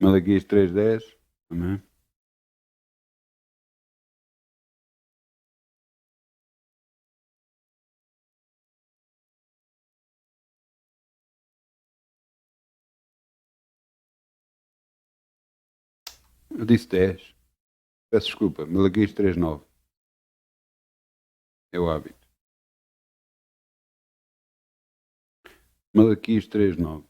Malaquias 3:10. Amém. Eu disse 10. Peço desculpa. Malaquias 3:9. É o hábito. Malaquias 3:9.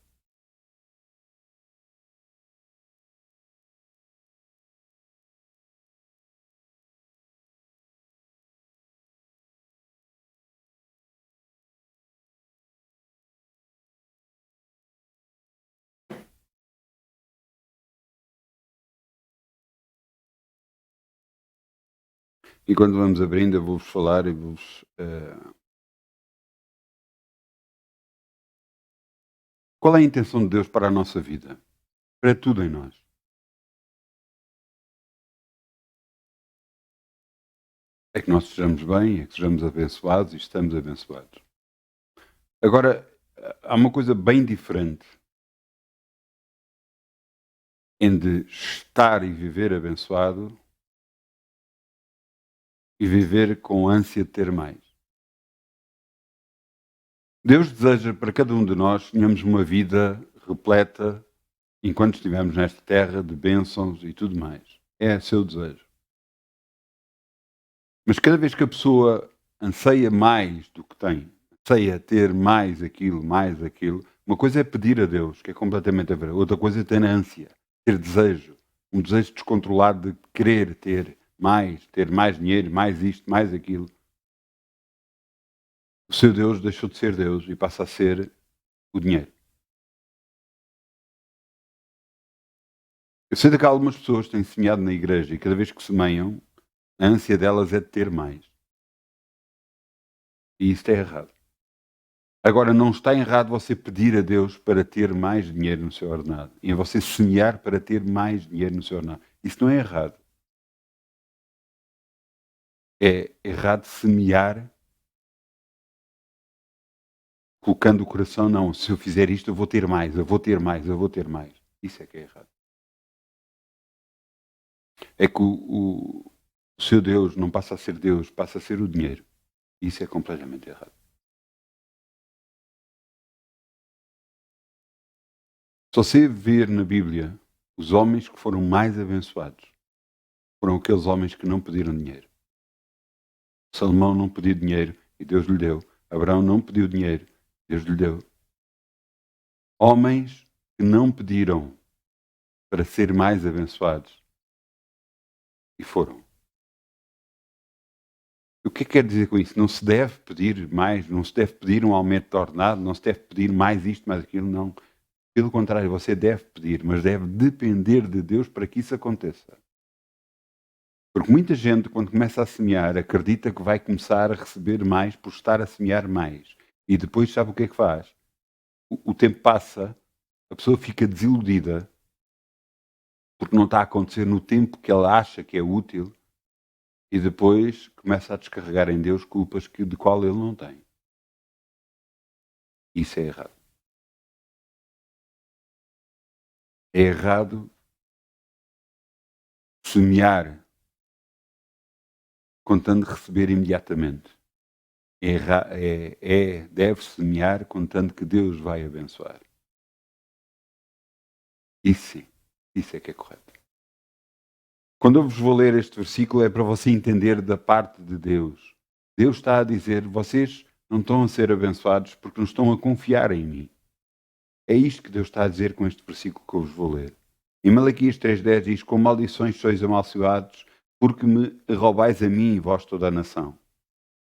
E quando vamos abrindo, eu vou-vos falar e vou-vos. Qual é a intenção de Deus para a nossa vida? Para tudo em nós. É que nós estejamos bem, é que sejamos abençoados e estamos abençoados. Agora, há uma coisa bem diferente entre estar e viver abençoado e viver com ânsia de ter mais. Deus deseja para cada um de nós tenhamos uma vida repleta, enquanto estivermos nesta terra, de bênçãos e tudo mais. É seu desejo. Mas cada vez que a pessoa anseia mais do que tem, anseia ter mais aquilo, uma coisa é pedir a Deus, que é completamente diferente. Outra coisa é ter ânsia, ter desejo, um desejo descontrolado de querer ter mais dinheiro, mais isto, mais aquilo. O seu Deus deixou de ser Deus e passa a ser o dinheiro. Eu sei que algumas pessoas têm semeado na igreja e cada vez que semeiam, a ânsia delas é de ter mais. E isso é errado. Agora, não está errado você pedir a Deus para ter mais dinheiro no seu ordenado. E você semear para ter mais dinheiro no seu ordenado. Isso não é errado. É errado semear colocando o coração, não, se eu fizer isto eu vou ter mais, eu vou ter mais, eu vou ter mais. Isso é que é errado. É que o seu Deus não passa a ser Deus, passa a ser o dinheiro. Isso é completamente errado. Se você ver na Bíblia os homens que foram mais abençoados, foram aqueles homens que não pediram dinheiro. Salomão não pediu dinheiro e Deus lhe deu. Abraão não pediu dinheiro, Deus lhe deu. Homens que não pediram para ser mais abençoados e foram. O que é que quer dizer com isso? Não se deve pedir mais, não se deve pedir um aumento de ordenado, não se deve pedir mais isto, mais aquilo, não. Pelo contrário, você deve pedir, mas deve depender de Deus para que isso aconteça. Porque muita gente, quando começa a semear, acredita que vai começar a receber mais por estar a semear mais. E depois sabe o que é que faz? O tempo passa, a pessoa fica desiludida, porque não está a acontecer no tempo que ela acha que é útil, e depois começa a descarregar em Deus culpas de qual ele não tem. Isso é errado. É errado semear contando receber imediatamente. Deve semear contando que Deus vai abençoar. Isso sim, isso é que é correto. Quando eu vos vou ler este versículo é para você entender da parte de Deus. Deus está a dizer, vocês não estão a ser abençoados porque não estão a confiar em mim. É isto que Deus está a dizer com este versículo que eu vos vou ler. Em Malaquias 3:10 diz, com maldições sois amaldiçoados porque me roubais a mim e vós toda a nação.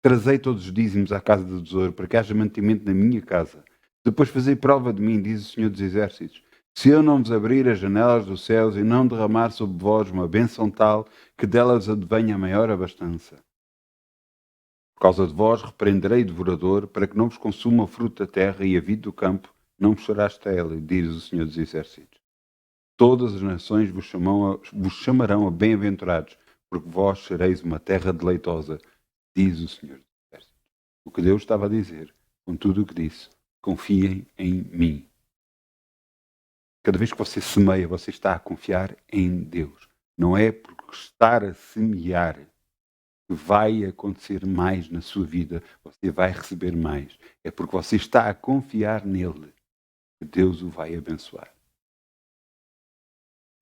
Trazei todos os dízimos à casa do tesouro, para que haja mantimento na minha casa. Depois fazei prova de mim, diz o Senhor dos Exércitos. Se eu não vos abrir as janelas dos céus e não derramar sobre vós uma bênção tal, que delas advenha a maior abastança. Por causa de vós repreenderei o devorador, para que não vos consuma o fruto da terra e a vide do campo, não vos choraste a ela, diz o Senhor dos Exércitos. Todas as nações vos chamarão a bem-aventurados, porque vós sereis uma terra deleitosa, diz o Senhor dos Exércitos. O que Deus estava a dizer, com tudo o que disse, confiem em mim. Cada vez que você semeia, você está a confiar em Deus. Não é por estar a semear que vai acontecer mais na sua vida, você vai receber mais. É porque você está a confiar nele que Deus o vai abençoar.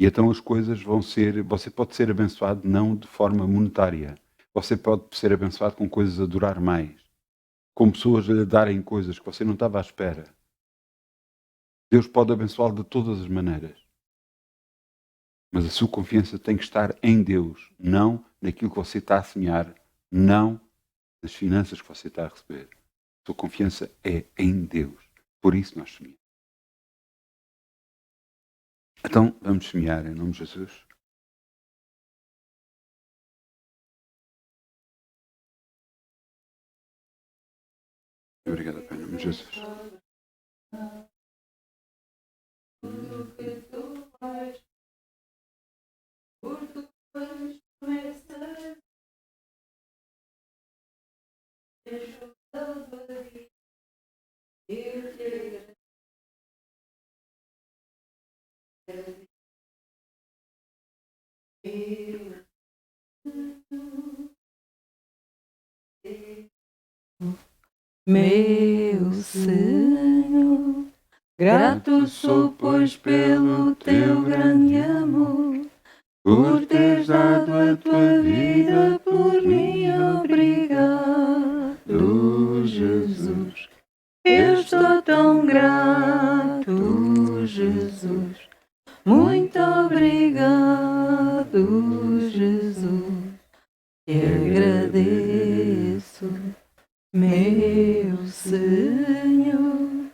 E então as coisas vão ser, você pode ser abençoado não de forma monetária. Você pode ser abençoado com coisas a durar mais. Com pessoas a lhe darem coisas que você não estava à espera. Deus pode abençoá-lo de todas as maneiras. Mas a sua confiança tem que estar em Deus, não naquilo que você está a semear, não nas finanças que você está a receber. A sua confiança é em Deus. Por isso nós semeamos. Então, vamos semear em nome de Jesus. Obrigado, Pai, em nome de Jesus. Meu Senhor, grato sou, pois, pelo teu grande amor, por teres dado a tua vida por mim. Obrigado, Jesus. Eu estou tão grato, Jesus. Muito obrigado, Jesus. Te agradeço, meu Senhor,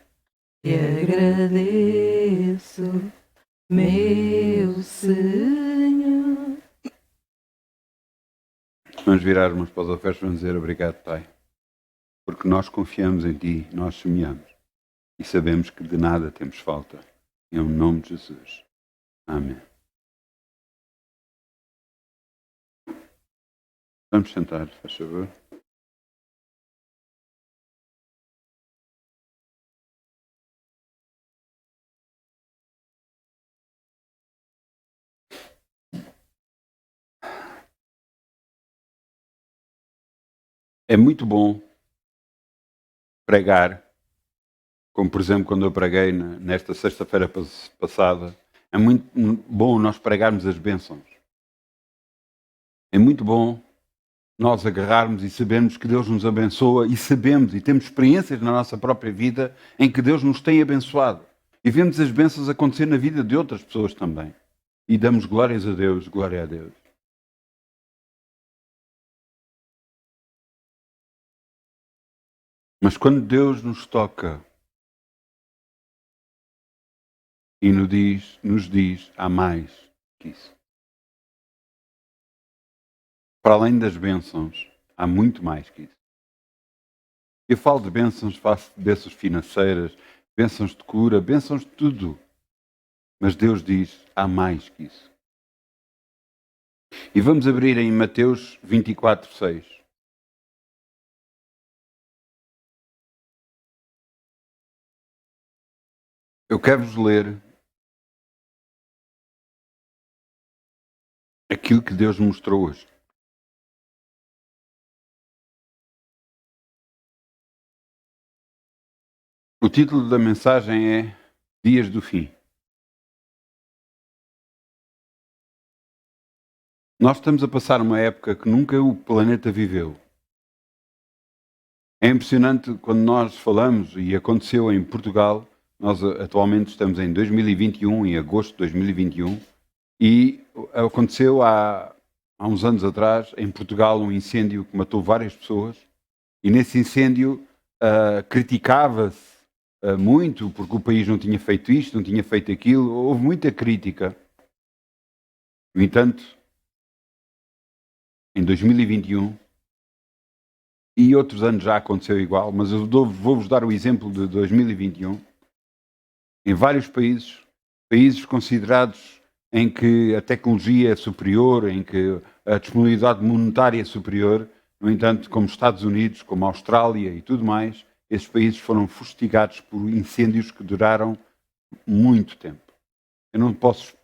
te agradeço, meu Senhor. Vamos virar umas para os ofertas e vamos dizer obrigado, Pai. Porque nós confiamos em Ti, nós semeamos. E sabemos que de nada temos falta. Em nome de Jesus. Amém. Vamos sentar, faz favor. É muito bom pregar, como por exemplo quando eu preguei nesta sexta-feira passada. É muito bom nós pregarmos as bênçãos. É muito bom nós agarrarmos e sabermos que Deus nos abençoa e sabemos e temos experiências na nossa própria vida em que Deus nos tem abençoado. E vemos as bênçãos acontecer na vida de outras pessoas também. E damos glórias a Deus, glória a Deus. Mas quando Deus nos toca e nos diz, há mais que isso. Para além das bênçãos, há muito mais que isso. Eu falo de bênçãos, faço de bênçãos financeiras, bênçãos de cura, bênçãos de tudo. Mas Deus diz, há mais que isso. E vamos abrir em Mateus 24, 6. Eu quero-vos ler aquilo que Deus me mostrou hoje. O título da mensagem é Dias do Fim. Nós estamos a passar uma época que nunca o planeta viveu. É impressionante quando nós falamos, e aconteceu em Portugal, nós atualmente estamos em 2021, em agosto de 2021, e aconteceu há uns anos atrás, em Portugal, um incêndio que matou várias pessoas, e nesse incêndio criticava-se muito, porque o país não tinha feito isto, não tinha feito aquilo, houve muita crítica. No entanto, em 2021, e outros anos já aconteceu igual, mas eu vou-vos dar o exemplo de 2021, em vários países considerados em que a tecnologia é superior, em que a disponibilidade monetária é superior, no entanto, como Estados Unidos, como Austrália e tudo mais, esses países foram fustigados por incêndios que duraram muito tempo. Eu não posso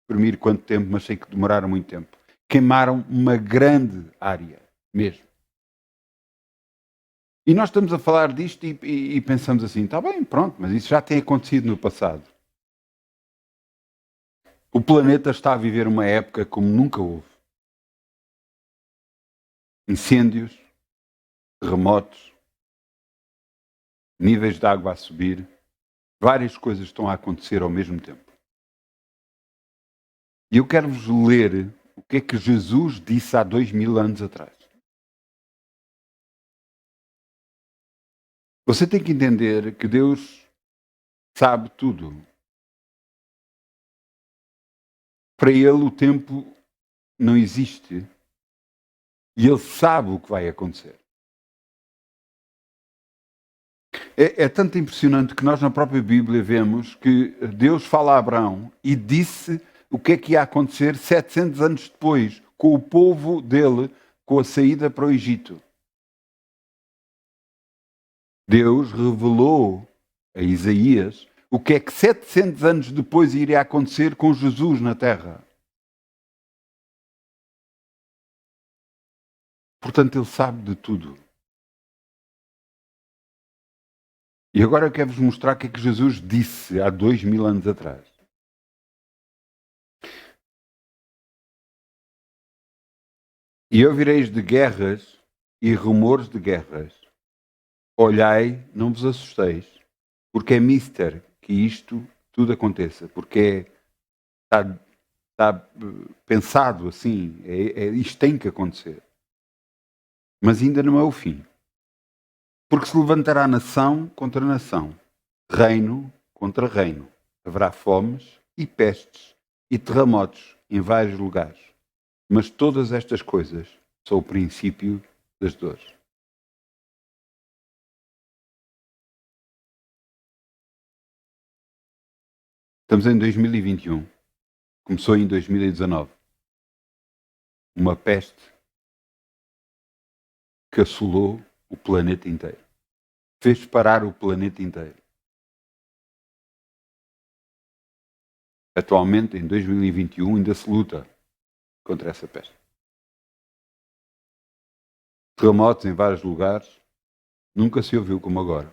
exprimir quanto tempo, mas sei que demoraram muito tempo. Queimaram uma grande área, mesmo. E nós estamos a falar disto e pensamos assim, está bem, pronto, mas isso já tem acontecido no passado. O planeta está a viver uma época como nunca houve. Incêndios, terremotos, níveis de água a subir, várias coisas estão a acontecer ao mesmo tempo. E eu quero-vos ler o que é que Jesus disse há 2000 anos atrás. Você tem que entender que Deus sabe tudo. Para Ele o tempo não existe e Ele sabe o que vai acontecer. É tanto impressionante que nós na própria Bíblia vemos que Deus fala a Abraão e disse o que é que ia acontecer 700 anos depois com o povo dele, com a saída para o Egito. Deus revelou a Isaías o que é que 700 anos depois iria acontecer com Jesus na Terra. Portanto, Ele sabe de tudo. E agora eu quero-vos mostrar o que é que Jesus disse há 2000 anos atrás. E ouvireis de guerras e rumores de guerras. Olhai, não vos assusteis, porque é mister que isto tudo aconteça, porque está pensado assim, isto tem que acontecer. Mas ainda não é o fim. Porque se levantará nação contra nação, reino contra reino. Haverá fomes e pestes e terremotos em vários lugares. Mas todas estas coisas são o princípio das dores. Estamos em 2021. Começou em 2019. Uma peste que assolou o planeta inteiro. Fez parar o planeta inteiro. Atualmente, em 2021, ainda se luta contra essa peste. Terremotos em vários lugares. Nunca se ouviu como agora.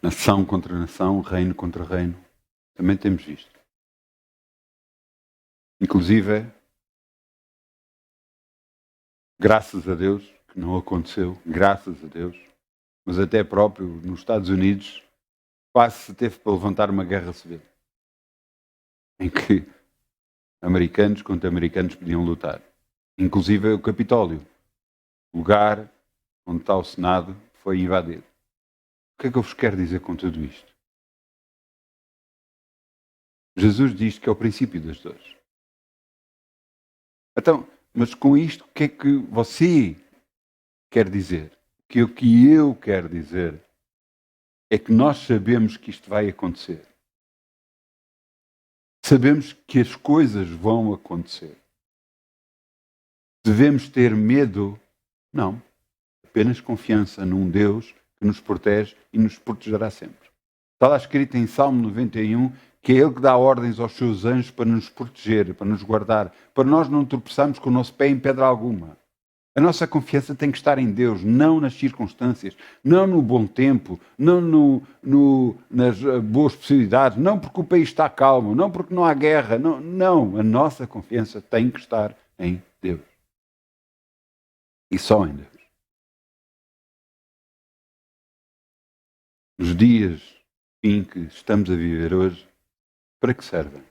Nação contra nação, reino contra reino. Também temos visto. Inclusive, graças a Deus, que não aconteceu, graças a Deus, mas até próprio nos Estados Unidos, quase se teve para levantar uma guerra civil, em que americanos contra americanos podiam lutar. Inclusive o Capitólio, lugar onde está o Senado, foi invadido. O que é que eu vos quero dizer com tudo isto? Jesus diz que é o princípio das dores. Então, mas com isto, o que é que você quer dizer? O que eu quero dizer é que nós sabemos que isto vai acontecer. Sabemos que as coisas vão acontecer. Devemos ter medo? Não. Apenas confiança num Deus que nos protege e nos protegerá sempre. Está lá escrito em Salmo 91 que é Ele que dá ordens aos seus anjos para nos proteger, para nos guardar, para nós não tropeçarmos com o nosso pé em pedra alguma. A nossa confiança tem que estar em Deus, não nas circunstâncias, não no bom tempo, não nas boas possibilidades, não porque o país está calmo, não porque não há guerra, não. A nossa confiança tem que estar em Deus. E só em Deus. Os dias em que estamos a viver hoje, para que servem?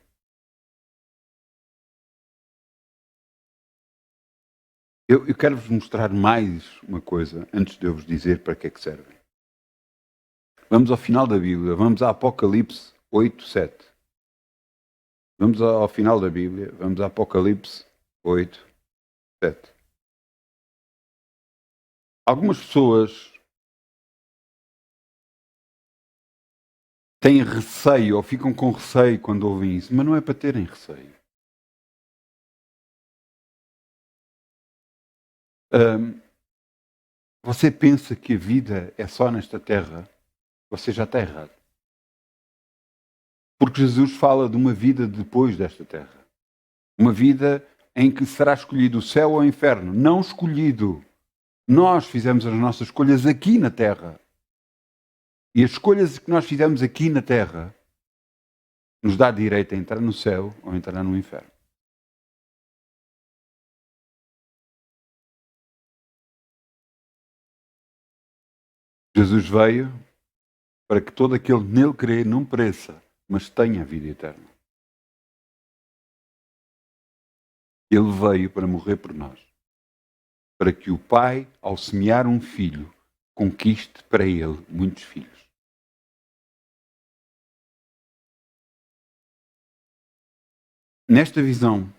Eu quero-vos mostrar mais uma coisa antes de eu vos dizer para que é que servem. Vamos ao final da Bíblia, vamos a Apocalipse 8, 7. Vamos ao final da Bíblia, vamos a Apocalipse 8, 7. Algumas pessoas têm receio ou ficam com receio quando ouvem isso, mas não é para terem receio. Você pensa que a vida é só nesta terra? Você já está errado. Porque Jesus fala de uma vida depois desta terra. Uma vida em que será escolhido o céu ou o inferno. Não escolhido. Nós fizemos as nossas escolhas aqui na terra. E as escolhas que nós fizemos aqui na terra nos dá direito a entrar no céu ou entrar no inferno. Jesus veio para que todo aquele que nele crê não pereça, mas tenha a vida eterna. Ele veio para morrer por nós. Para que o pai, ao semear um filho, conquiste para ele muitos filhos. Nesta visão,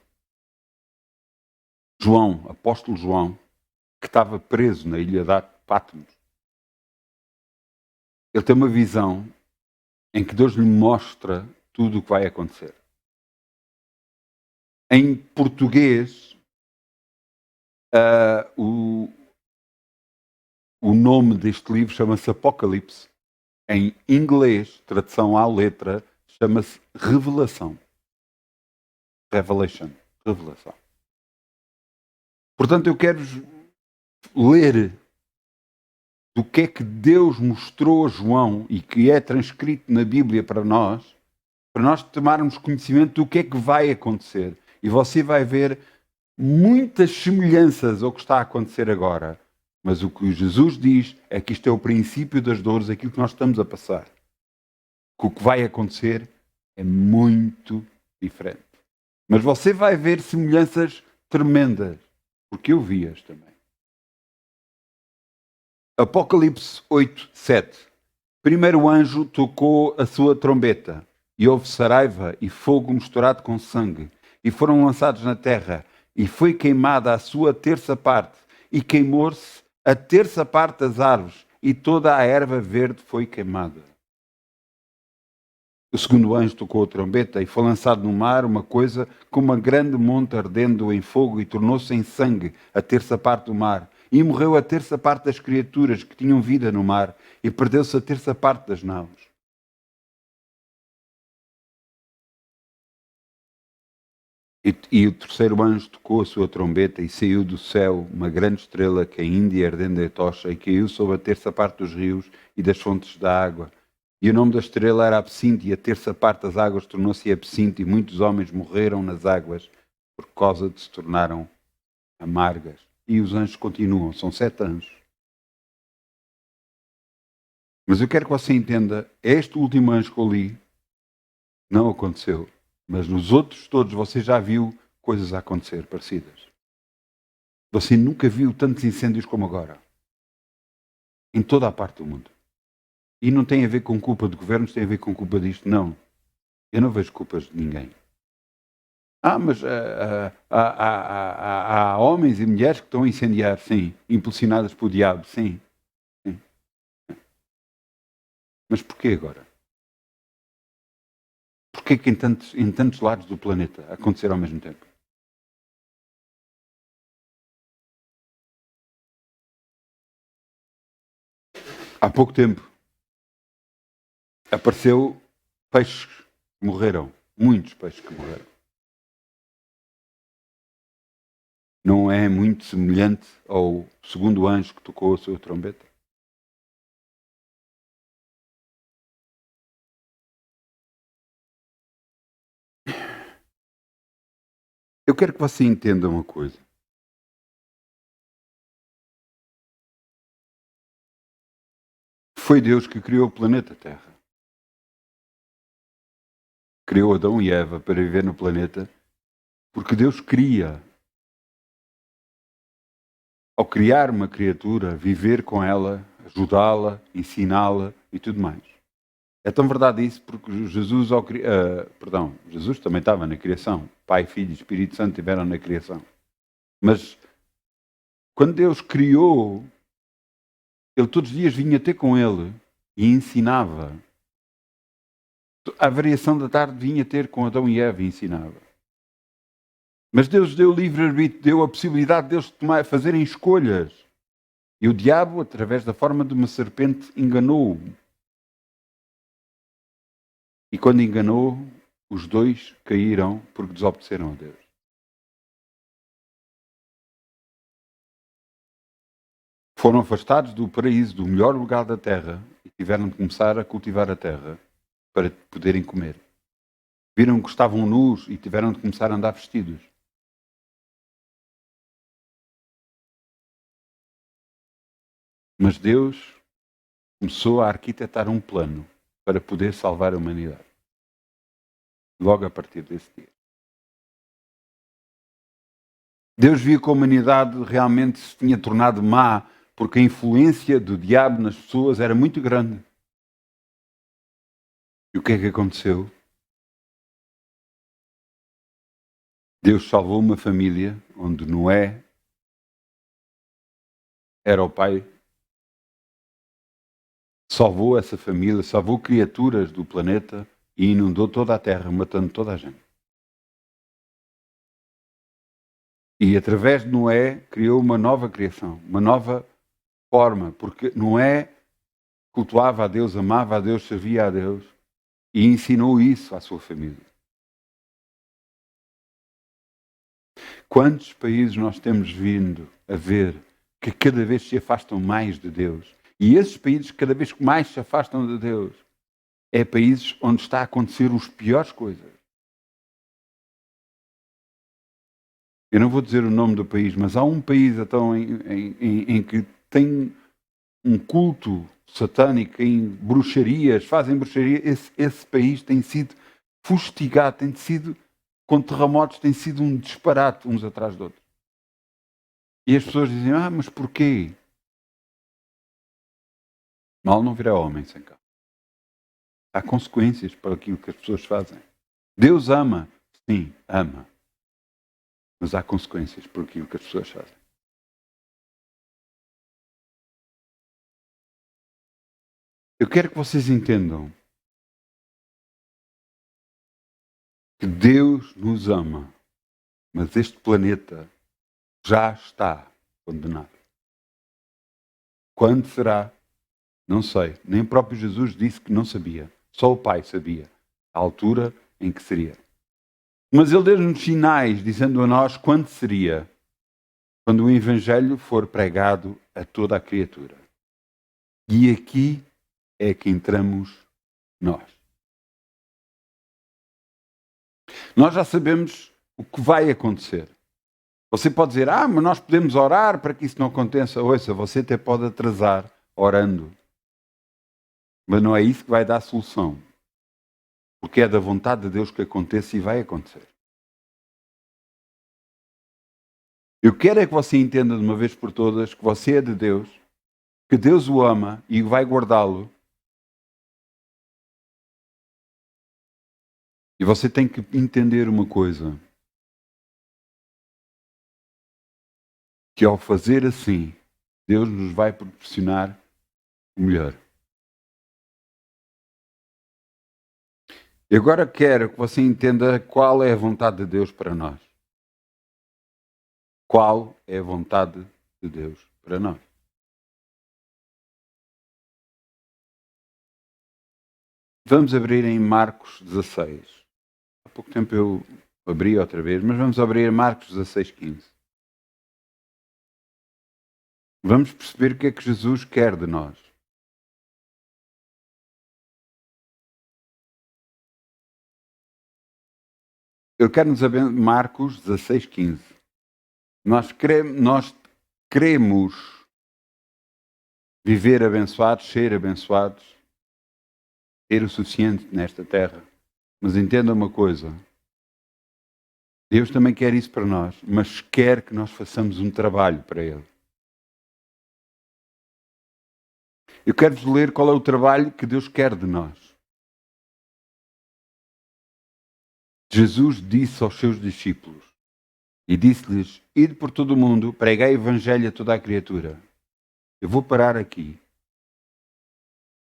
João, apóstolo João, que estava preso na ilha de Patmos, ele tem uma visão em que Deus lhe mostra tudo o que vai acontecer. Em português, o nome deste livro chama-se Apocalipse. Em inglês, tradução à letra, chama-se Revelação. Revelation. Revelação. Portanto, eu quero ler do que é que Deus mostrou a João e que é transcrito na Bíblia para nós tomarmos conhecimento do que é que vai acontecer. E você vai ver muitas semelhanças ao que está a acontecer agora. Mas o que Jesus diz é que isto é o princípio das dores, aquilo que nós estamos a passar. Que o que vai acontecer é muito diferente. Mas você vai ver semelhanças tremendas, porque eu vi-as também. Apocalipse 8, 7. Primeiro o anjo tocou a sua trombeta, e houve saraiva e fogo misturado com sangue, e foram lançados na terra, e foi queimada a sua terça parte, e queimou-se a terça parte das árvores, e toda a erva verde foi queimada. O segundo anjo tocou a trombeta, e foi lançado no mar uma coisa como uma grande monte ardendo em fogo, e tornou-se em sangue a terça parte do mar. E morreu a terça parte das criaturas que tinham vida no mar, e perdeu-se a terça parte das naus. E o terceiro anjo tocou a sua trombeta, e saiu do céu uma grande estrela que ainda ia ardendo em tocha, e caiu sobre a terça parte dos rios e das fontes da água. E o nome da estrela era Absinto, e a terça parte das águas tornou-se Absinto, e muitos homens morreram nas águas por causa de se tornaram amargas. E os anjos continuam, são 7 anjos. Mas eu quero que você entenda, este último anjo que eu li não aconteceu. Mas nos outros todos você já viu coisas a acontecer parecidas. Você nunca viu tantos incêndios como agora. Em toda a parte do mundo. E não tem a ver com culpa de governos, tem a ver com culpa disto. Não. Eu não vejo culpas de ninguém. Mas há homens e mulheres que estão a incendiar, sim. Impulsionadas pelo diabo, sim. Sim. Mas porquê agora? Porquê que em tantos lados do planeta acontecer ao mesmo tempo? Há pouco tempo apareceu peixes que morreram. Muitos peixes que morreram. Não é muito semelhante ao segundo anjo que tocou a sua trombeta? Eu quero que você entenda uma coisa. Foi Deus que criou o planeta Terra. Criou Adão e Eva para viver no planeta, porque Deus cria. Ao criar uma criatura, viver com ela, ajudá-la, ensiná-la e tudo mais. É tão verdade isso porque Jesus, Jesus também estava na criação. Pai, Filho e Espírito Santo estiveram na criação. Mas quando Deus criou, Ele todos os dias vinha ter com Ele e ensinava. A variação da tarde vinha ter com Adão e Eva e ensinava. Mas Deus deu livre-arbítrio, deu a possibilidade de eles fazerem escolhas. E o diabo, através da forma de uma serpente, enganou-o. E quando enganou, os dois caíram porque desobedeceram a Deus. Foram afastados do paraíso, do melhor lugar da terra, e tiveram de começar a cultivar a terra para poderem comer. Viram que estavam nus e tiveram de começar a andar vestidos. Mas Deus começou a arquitetar um plano para poder salvar a humanidade. Logo a partir desse dia. Deus viu que a humanidade realmente se tinha tornado má porque a influência do diabo nas pessoas era muito grande. E o que é que aconteceu? Deus salvou uma família onde Noé era o pai. Salvou essa família, salvou criaturas do planeta e inundou toda a terra, matando toda a gente. E através de Noé criou uma nova criação, uma nova forma, porque Noé cultuava a Deus, amava a Deus, servia a Deus e ensinou isso à sua família. Quantos países nós temos vindo a ver que cada vez se afastam mais de Deus? E esses países cada vez mais se afastam de Deus. É países onde está a acontecer as piores coisas. Eu não vou dizer o nome do país, mas há um país então, em que tem um culto satânico, em bruxarias, fazem bruxaria. Esse país tem sido fustigado, tem sido, com terremotos, tem sido um disparate uns atrás de outros. E as pessoas dizem, mas porquê? Mal não virá homem sem causa. Há consequências para aquilo que as pessoas fazem. Deus ama, sim, ama. Mas há consequências por aquilo que as pessoas fazem. Eu quero que vocês entendam que Deus nos ama, mas este planeta já está condenado. Quando será? Não sei. Nem o próprio Jesus disse que não sabia. Só o Pai sabia a altura em que seria. Mas Ele deu-nos sinais, dizendo a nós quando seria. Quando o Evangelho for pregado a toda a criatura. E aqui é que entramos nós. Nós já sabemos o que vai acontecer. Você pode dizer, mas nós podemos orar para que isso não aconteça. Ouça, você até pode atrasar orando. Mas não é isso que vai dar a solução. Porque é da vontade de Deus que aconteça e vai acontecer. Eu quero é que você entenda de uma vez por todas que você é de Deus, que Deus o ama e vai guardá-lo. E você tem que entender uma coisa. Que ao fazer assim, Deus nos vai proporcionar o melhor. E agora quero que você entenda qual é a vontade de Deus para nós. Qual é a vontade de Deus para nós? Vamos abrir em Marcos 16. Há pouco tempo eu abri outra vez, mas vamos abrir Marcos 16, 15. Vamos perceber o que é que Jesus quer de nós. Eu quero nos abrir Marcos 16, 15. Nós queremos viver abençoados, ser abençoados, ter o suficiente nesta terra. Mas entenda uma coisa. Deus também quer isso para nós, mas quer que nós façamos um trabalho para Ele. Eu quero-vos ler qual é o trabalho que Deus quer de nós. Jesus disse aos seus discípulos e disse-lhes, ide por todo o mundo, pregai o evangelho a toda a criatura. Eu vou parar aqui.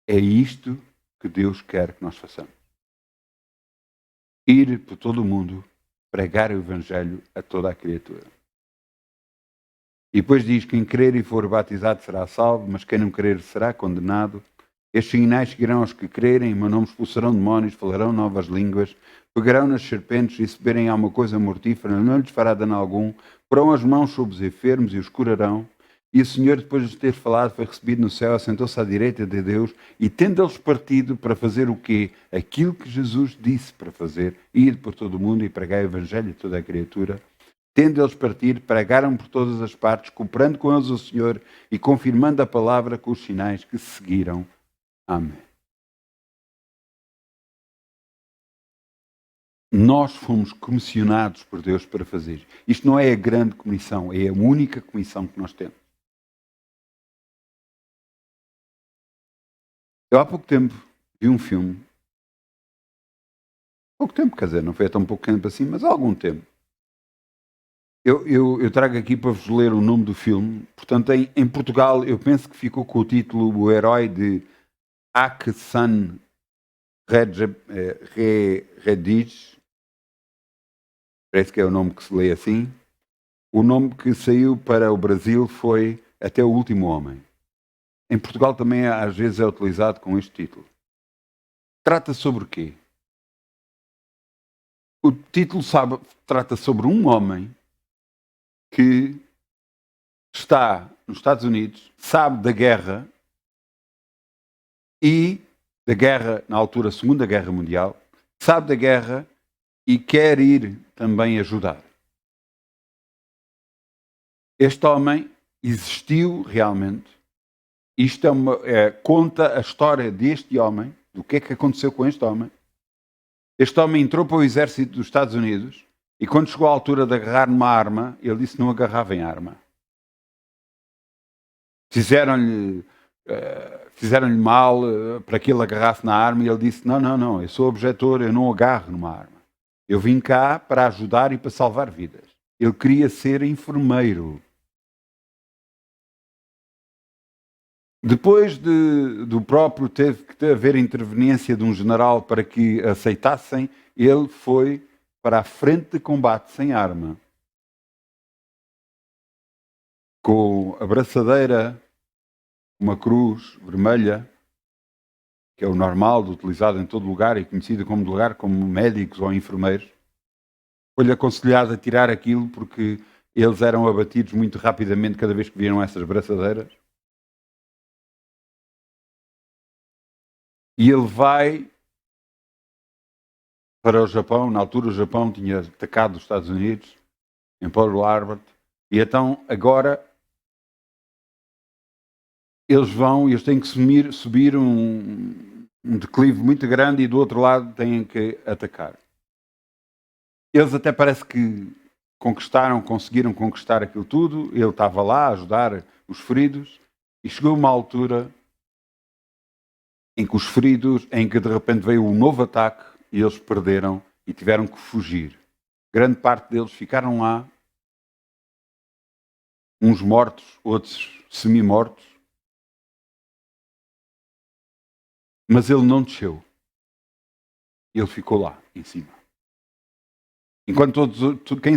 É isto que Deus quer que nós façamos. Ir por todo o mundo, pregar o evangelho a toda a criatura. E depois diz, quem crer e for batizado será salvo, mas quem não crer será condenado. Estes sinais seguirão aos que crerem, em meu nome expulsarão demónios, falarão novas línguas, pegarão nas serpentes e se beberem alguma coisa mortífera, não lhes fará dano algum, porão as mãos sobre os enfermos e os curarão. E o Senhor, depois de ter falado, foi recebido no céu, assentou-se à direita de Deus, e tendo eles partido para fazer o quê? Aquilo que Jesus disse para fazer, ir por todo o mundo e pregar o Evangelho a toda a criatura. Tendo eles partido, pregaram por todas as partes, cooperando com eles o Senhor e confirmando a palavra com os sinais que seguiram. Amém. Nós fomos comissionados por Deus para fazer. Isto não é a grande comissão, é a única comissão que nós temos. Eu há pouco tempo vi um filme. Pouco tempo, quer dizer, não foi há tão pouco tempo assim, mas há algum tempo. Eu trago aqui para vos ler o nome do filme. Portanto, em Portugal, eu penso que ficou com o título O Herói de Hasan Redij. Parece que é o nome que se lê assim. O nome que saiu para o Brasil foi Até o Último Homem. Em Portugal também às vezes é utilizado com este título. Trata sobre o quê? O título trata sobre um homem que está nos Estados Unidos, sabe da guerra e da guerra, na altura, Segunda Guerra Mundial, sabe da guerra e quer ir também ajudar. Este homem existiu realmente. Isto conta a história deste homem, do que é que aconteceu com este homem. Este homem entrou para o exército dos Estados Unidos e quando chegou à altura de agarrar numa arma, ele disse que não agarrava em arma. Fizeram-lhe mal para que ele agarrasse na arma e ele disse, não, eu sou objetor, eu não agarro numa arma. Eu vim cá para ajudar e para salvar vidas. Ele queria ser enfermeiro. Depois do próprio teve que haver interveniência de um general para que aceitassem, ele foi para a frente de combate sem arma. Com a braçadeira, uma cruz vermelha, que é o normal, utilizado em todo lugar e conhecido como lugar como médicos ou enfermeiros. Foi-lhe aconselhado a tirar aquilo porque eles eram abatidos muito rapidamente cada vez que viram essas braçadeiras. E ele vai para o Japão. Na altura o Japão tinha atacado os Estados Unidos, em Pearl Harbor. E então agora eles têm que subir um declive muito grande e do outro lado têm que atacar. Eles até parece que conseguiram conquistar aquilo tudo. Ele estava lá a ajudar os feridos e chegou uma altura em que os feridos, em que de repente veio um novo ataque e eles perderam e tiveram que fugir. Grande parte deles ficaram lá, uns mortos, outros semi-mortos, mas ele não desceu. Ele ficou lá, em cima. Enquanto quem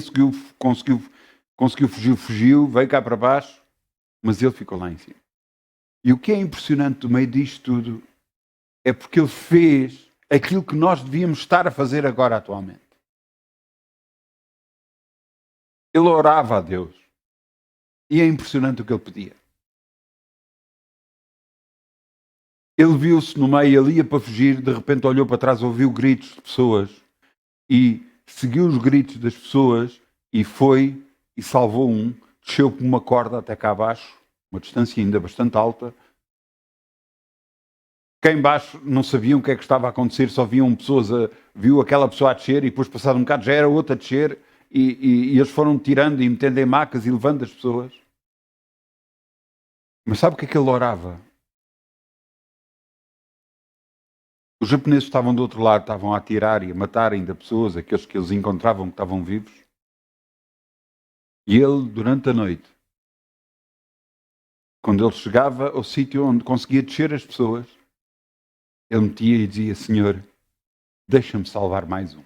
conseguiu fugir, fugiu, veio cá para baixo, mas ele ficou lá em cima. E o que é impressionante do meio disto tudo é porque ele fez aquilo que nós devíamos estar a fazer agora atualmente. Ele orava a Deus. E é impressionante o que ele pedia. Ele viu-se no meio, ele ia para fugir, de repente olhou para trás, ouviu gritos de pessoas e seguiu os gritos das pessoas e foi e salvou um, desceu por uma corda até cá abaixo, uma distância ainda bastante alta. Cá embaixo não sabiam o que é que estava a acontecer, só viam pessoas, viu aquela pessoa a descer e depois passado um bocado já era outra a descer e eles foram tirando e metendo em macas e levando as pessoas. Mas sabe o que é que ele orava? Os japoneses estavam do outro lado, estavam a atirar e a matar ainda pessoas, aqueles que eles encontravam que estavam vivos. E ele, durante a noite, quando ele chegava ao sítio onde conseguia descer as pessoas, ele metia e dizia, Senhor, deixa-me salvar mais um.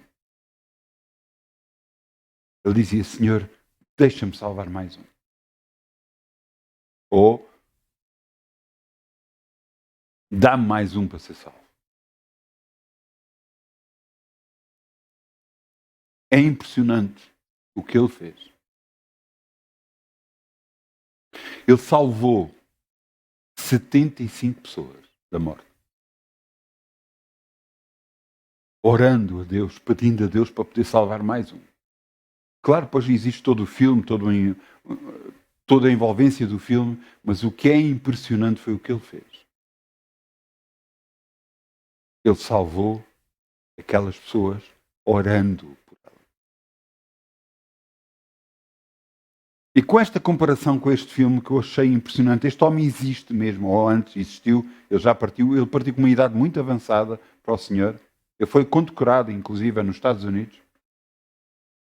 Ele dizia, Senhor, deixa-me salvar mais um. Ou, Dá-me mais um para ser salvo. É impressionante o que ele fez. Ele salvou 75 pessoas da morte. Orando a Deus, pedindo a Deus para poder salvar mais um. Claro, depois existe todo o filme, toda a envolvência do filme, mas o que é impressionante foi o que ele fez. Ele salvou aquelas pessoas orando por elas. E com esta comparação com este filme que eu achei impressionante, este homem existe mesmo, ou antes existiu, ele já partiu, ele partiu com uma idade muito avançada para o Senhor. Ele foi condecorado, inclusive, nos Estados Unidos.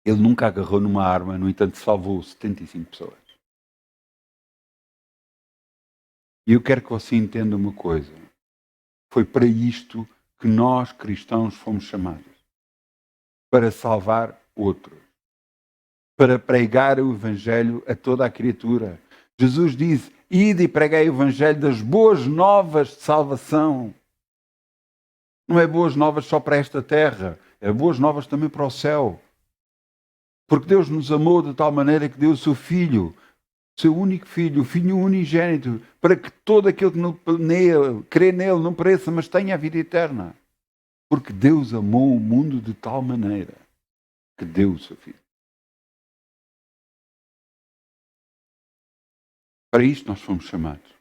Ele nunca agarrou numa arma, no entanto, salvou 75 pessoas. E eu quero que você entenda uma coisa. Foi para isto que nós, cristãos, fomos chamados. Para salvar outros. Para pregar o Evangelho a toda a criatura. Jesus disse, ide e pregai o Evangelho das boas novas de salvação. Não é boas novas só para esta terra, é boas novas também para o céu. Porque Deus nos amou de tal maneira que deu o seu Filho, o seu único Filho, o Filho unigênito, para que todo aquele que crê nele não pereça, mas tenha a vida eterna. Porque Deus amou o mundo de tal maneira que deu o seu Filho. Para isto nós fomos chamados.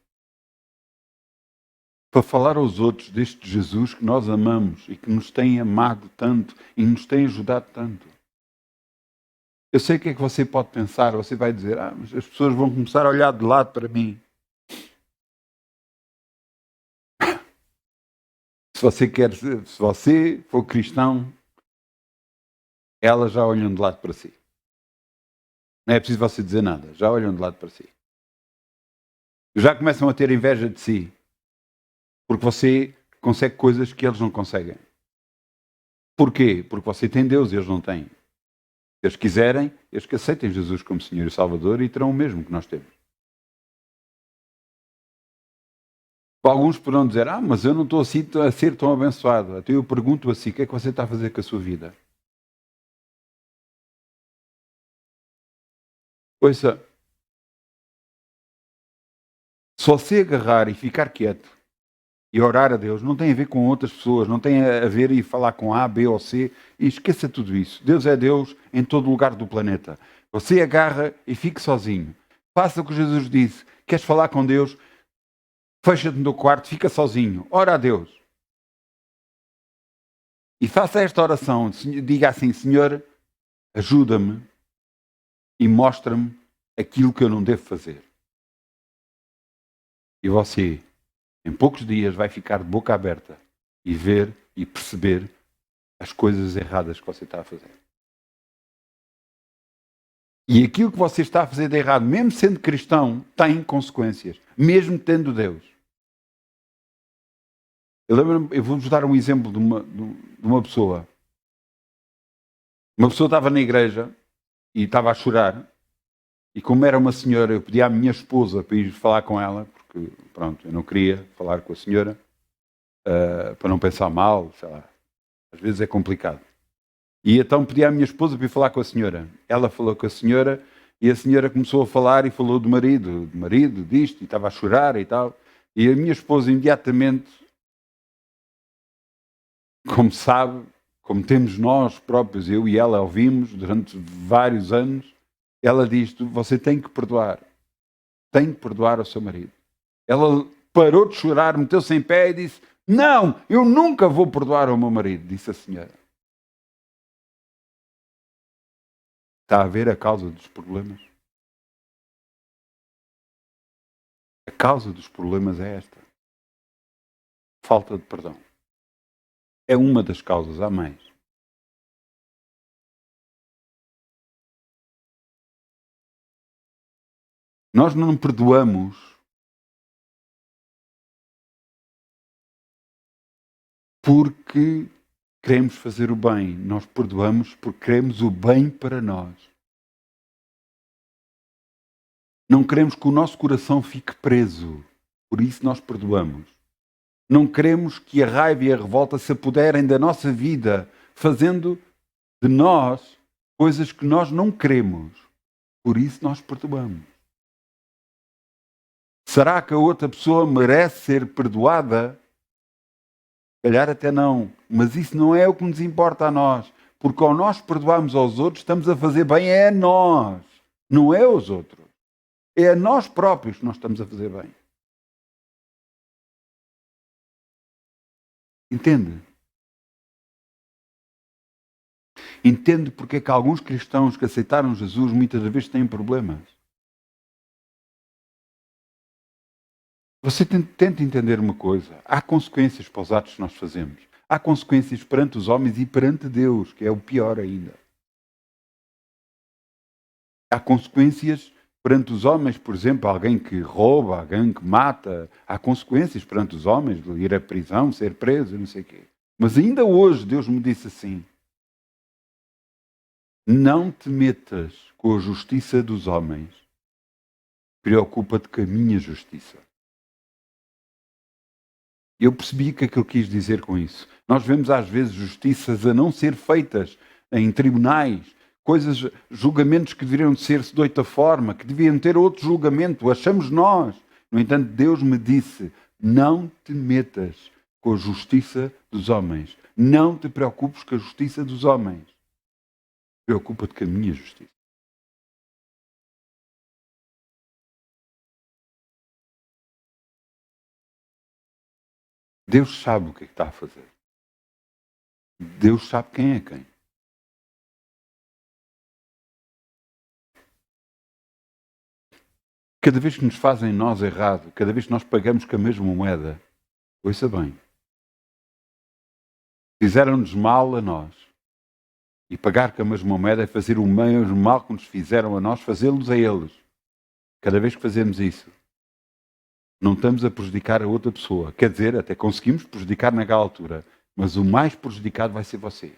Para falar aos outros deste Jesus que nós amamos e que nos tem amado tanto e nos tem ajudado tanto. Eu sei o que é que você pode pensar, você vai dizer, mas as pessoas vão começar a olhar de lado para mim. Se você for cristão, elas já olham de lado para si. Não é preciso você dizer nada, já olham de lado para si. Já começam a ter inveja de si, porque você consegue coisas que eles não conseguem. Porquê? Porque você tem Deus e eles não têm. Se eles quiserem, eles que aceitem Jesus como Senhor e Salvador e terão o mesmo que nós temos. Alguns poderão dizer, mas eu não estou assim a ser tão abençoado. Até eu pergunto assim, o que é que você está a fazer com a sua vida? Ouça, se você agarrar e ficar quieto e orar a Deus, não tem a ver com outras pessoas, não tem a ver e falar com A, B ou C, e esqueça tudo isso. Deus é Deus em todo lugar do planeta. Você agarra e fique sozinho. Faça o que Jesus disse. Queres falar com Deus? Fecha-te no quarto, fica sozinho. Ora a Deus. E faça esta oração. Diga assim, Senhor, ajuda-me e mostra-me aquilo que eu não devo fazer. E você, em poucos dias, vai ficar de boca aberta e ver e perceber as coisas erradas que você está a fazer. E aquilo que você está a fazer de errado, mesmo sendo cristão, tem consequências, mesmo tendo Deus. Eu vou-vos dar um exemplo de uma pessoa. Uma pessoa estava na igreja e estava a chorar. E como era uma senhora, eu pedi à minha esposa para ir falar com ela, porque, pronto, eu não queria falar com a senhora, para não pensar mal, sei lá. Às vezes é complicado. E então pedi à minha esposa para ir falar com a senhora. Ela falou com a senhora e a senhora começou a falar e falou do marido, disto, e estava a chorar e tal. E a minha esposa imediatamente, como sabe, como temos nós próprios, eu e ela ouvimos durante vários anos, ela diz, você tem que perdoar o seu marido. Ela parou de chorar, meteu-se em pé e disse, não, eu nunca vou perdoar o meu marido, disse a senhora. Está a ver a causa dos problemas? A causa dos problemas é esta. Falta de perdão. É uma das causas, há mais. Nós não perdoamos porque queremos fazer o bem. Nós perdoamos porque queremos o bem para nós. Não queremos que o nosso coração fique preso. Por isso nós perdoamos. Não queremos que a raiva e a revolta se apoderem da nossa vida, fazendo de nós coisas que nós não queremos. Por isso nós perdoamos. Será que a outra pessoa merece ser perdoada? Se calhar até não. Mas isso não é o que nos importa a nós. Porque ao nós perdoarmos aos outros, estamos a fazer bem a nós. Não é aos outros. É a nós próprios que nós estamos a fazer bem. Entende? Entende porque é que alguns cristãos que aceitaram Jesus muitas vezes têm problemas. Você tenta entender uma coisa. Há consequências para os atos que nós fazemos. Há consequências perante os homens e perante Deus, que é o pior ainda. Há consequências perante os homens, por exemplo, alguém que rouba, alguém que mata. Há consequências perante os homens, de ir à prisão, ser preso, não sei o quê. Mas ainda hoje Deus me disse assim: não te metas com a justiça dos homens. Preocupa-te com a minha justiça. Eu percebi que aquilo quis dizer com isso. Nós vemos às vezes justiças a não ser feitas em tribunais, julgamentos que deveriam ser-se de outra forma, que deviam ter outro julgamento, achamos nós. No entanto, Deus me disse: não te metas com a justiça dos homens. Não te preocupes com a justiça dos homens. Preocupa-te com a minha justiça. Deus sabe o que é que está a fazer. Deus sabe quem é quem. Cada vez que nos fazem nós errado, cada vez que nós pagamos com a mesma moeda, ouça bem, fizeram-nos mal a nós. E pagar com a mesma moeda é fazer o mesmo mal que nos fizeram a nós, fazê-los a eles. Cada vez que fazemos isso, não estamos a prejudicar a outra pessoa. Quer dizer, até conseguimos prejudicar naquela altura, mas o mais prejudicado vai ser você.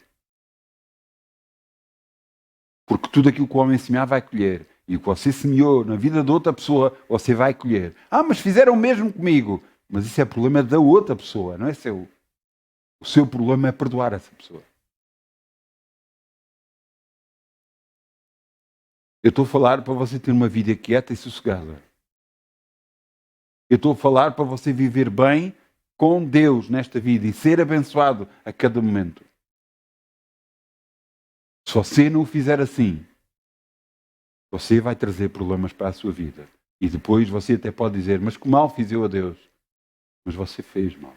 Porque tudo aquilo que o homem semear vai colher. E o que você semeou na vida de outra pessoa, você vai colher. Ah, mas fizeram o mesmo comigo. Mas isso é problema da outra pessoa, não é seu. O seu problema é perdoar essa pessoa. Eu estou a falar para você ter uma vida quieta e sossegada. Eu estou a falar para você viver bem com Deus nesta vida e ser abençoado a cada momento. Se você não o fizer assim, você vai trazer problemas para a sua vida. E depois você até pode dizer: mas que mal fiz eu a Deus? Mas você fez mal.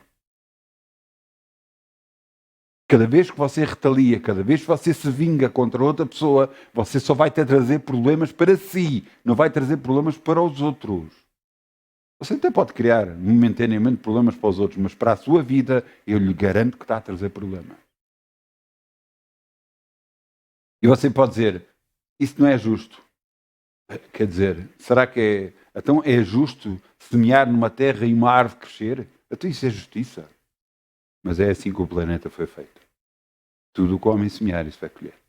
Cada vez que você retalia, cada vez que você se vinga contra outra pessoa, você só vai ter trazer problemas para si, não vai trazer problemas para os outros. Você até pode criar momentaneamente problemas para os outros, mas para a sua vida, eu lhe garanto que está a trazer problemas. E você pode dizer: isso não é justo. Quer dizer, será que é... Então é justo semear numa terra e uma árvore crescer? Então isso é justiça. Mas é assim que o planeta foi feito. Tudo o que o homem semear, isso vai colher.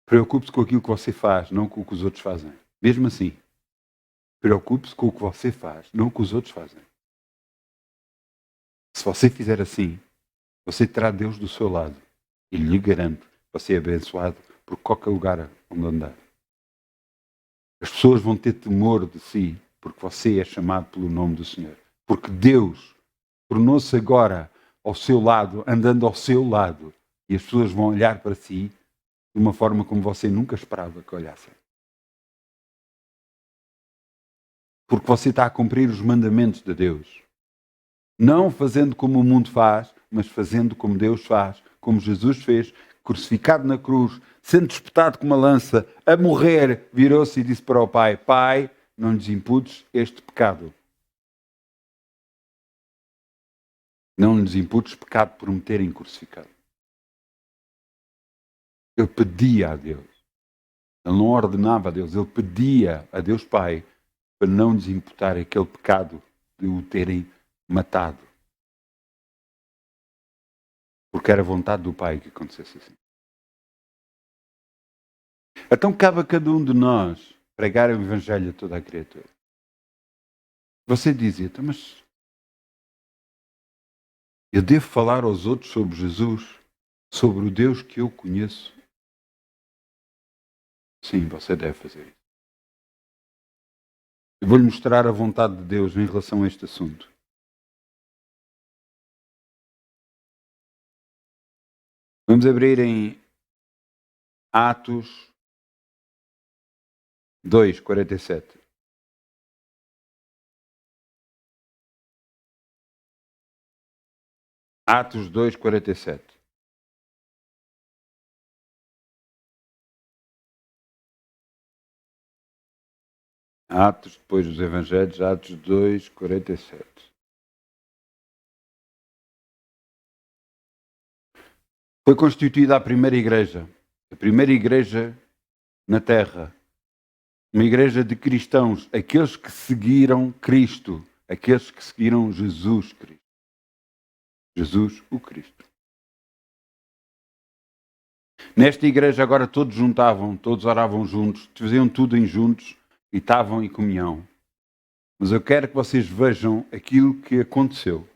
Preocupe-se com aquilo que você faz, não com o que os outros fazem. Mesmo assim, preocupe-se com o que você faz, não com o que os outros fazem. Se você fizer assim, você terá Deus do seu lado. E lhe garanto, você é abençoado por qualquer lugar onde andar. As pessoas vão ter temor de si, porque você é chamado pelo nome do Senhor. Porque Deus tornou-se agora ao seu lado, andando ao seu lado. E as pessoas vão olhar para si de uma forma como você nunca esperava que olhassem. Porque você está a cumprir os mandamentos de Deus. Não fazendo como o mundo faz, mas fazendo como Deus faz, como Jesus fez, crucificado na cruz, sendo espetado com uma lança, a morrer, virou-se e disse para o Pai: Pai, não lhes imputes este pecado. Não lhes imputes pecado por me terem crucificado. Ele pedia a Deus. Ele não ordenava a Deus, ele pedia a Deus Pai para não lhes imputar aquele pecado de o terem matado. Porque era vontade do Pai que acontecesse assim. Então cabe a cada um de nós pregar o Evangelho a toda a criatura. Você dizia, então, mas eu devo falar aos outros sobre Jesus, sobre o Deus que eu conheço? Sim, você deve fazer isso. Eu vou-lhe mostrar a vontade de Deus em relação a este assunto. Vamos abrir em Atos 2:47. Atos 2:47. Atos, depois dos Evangelhos, Atos 2:47. Foi constituída a primeira igreja na terra. Uma igreja de cristãos, aqueles que seguiram Cristo, aqueles que seguiram Jesus Cristo. Jesus, o Cristo. Nesta igreja agora todos juntavam, todos oravam juntos, faziam tudo em juntos e estavam em comunhão. Mas eu quero que vocês vejam aquilo que aconteceu.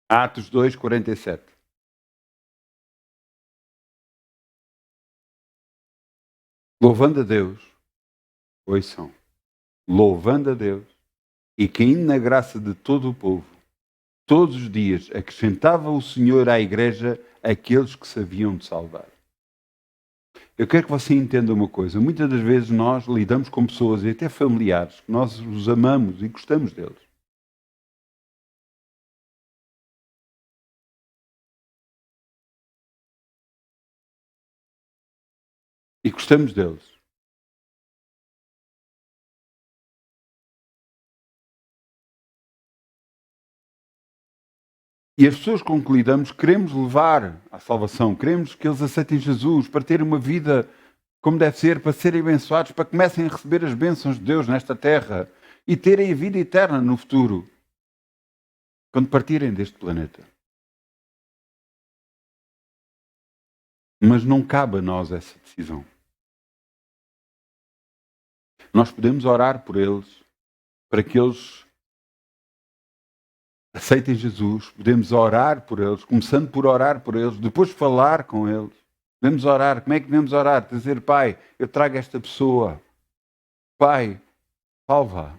Atos 2:47. Louvando a Deus, ouçam, louvando a Deus e caindo na graça de todo o povo, todos os dias acrescentava o Senhor à igreja aqueles que se haviam de salvar. Eu quero que você entenda uma coisa. Muitas das vezes nós lidamos com pessoas e até familiares que nós os amamos e gostamos deles. E gostamos deles. E as pessoas com que lidamos queremos levar à salvação, queremos que eles aceitem Jesus para ter uma vida como deve ser, para serem abençoados, para que comecem a receber as bênçãos de Deus nesta terra e terem a vida eterna no futuro, quando partirem deste planeta. Mas não cabe a nós essa decisão. Nós podemos orar por eles, para que eles aceitem Jesus, podemos orar por eles, começando por orar por eles, depois falar com eles. Devemos orar. Como é que devemos orar? Dizer, Pai, eu trago esta pessoa. Pai, salva.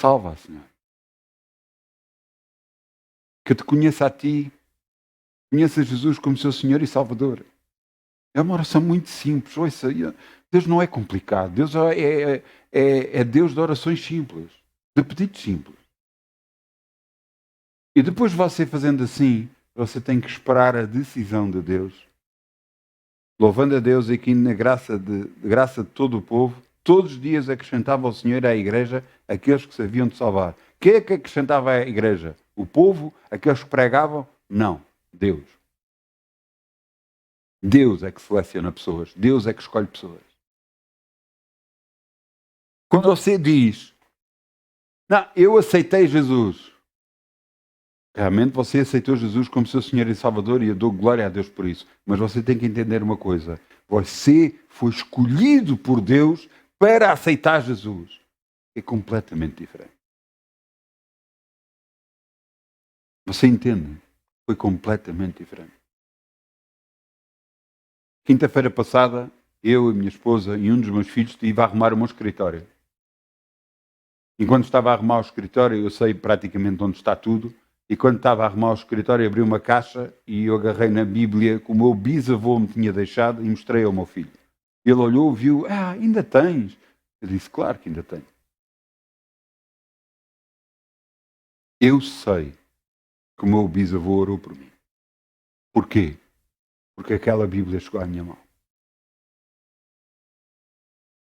Salva, Senhor. Que eu te conheça a Ti, conheça Jesus como seu Senhor e Salvador. É uma oração muito simples. Ouça, Deus não é complicado. Deus é Deus de orações simples, de pedidos simples. E depois você fazendo assim, você tem que esperar a decisão de Deus. Louvando a Deus e aqui na graça de todo o povo, todos os dias acrescentava o Senhor à igreja aqueles que se haviam de salvar. Quem é que acrescentava à igreja? O povo? Aqueles que pregavam? Não. Deus. Deus é que seleciona pessoas. Deus é que escolhe pessoas. Quando você diz, não, eu aceitei Jesus. Realmente você aceitou Jesus como seu Senhor e Salvador e eu dou glória a Deus por isso. Mas você tem que entender uma coisa. Você foi escolhido por Deus para aceitar Jesus. É completamente diferente. Você entende? Foi completamente diferente. Quinta-feira passada, eu, a minha esposa e um dos meus filhos estive a arrumar o meu escritório. Enquanto estava a arrumar o escritório, eu sei praticamente onde está tudo. E quando estava a arrumar o escritório, abri uma caixa e eu agarrei na Bíblia que o meu bisavô me tinha deixado e mostrei ao meu filho. Ele olhou, viu, ainda tens? Eu disse, claro que ainda tenho. Eu sei que o meu bisavô orou por mim. Porquê? Porque aquela Bíblia chegou à minha mão.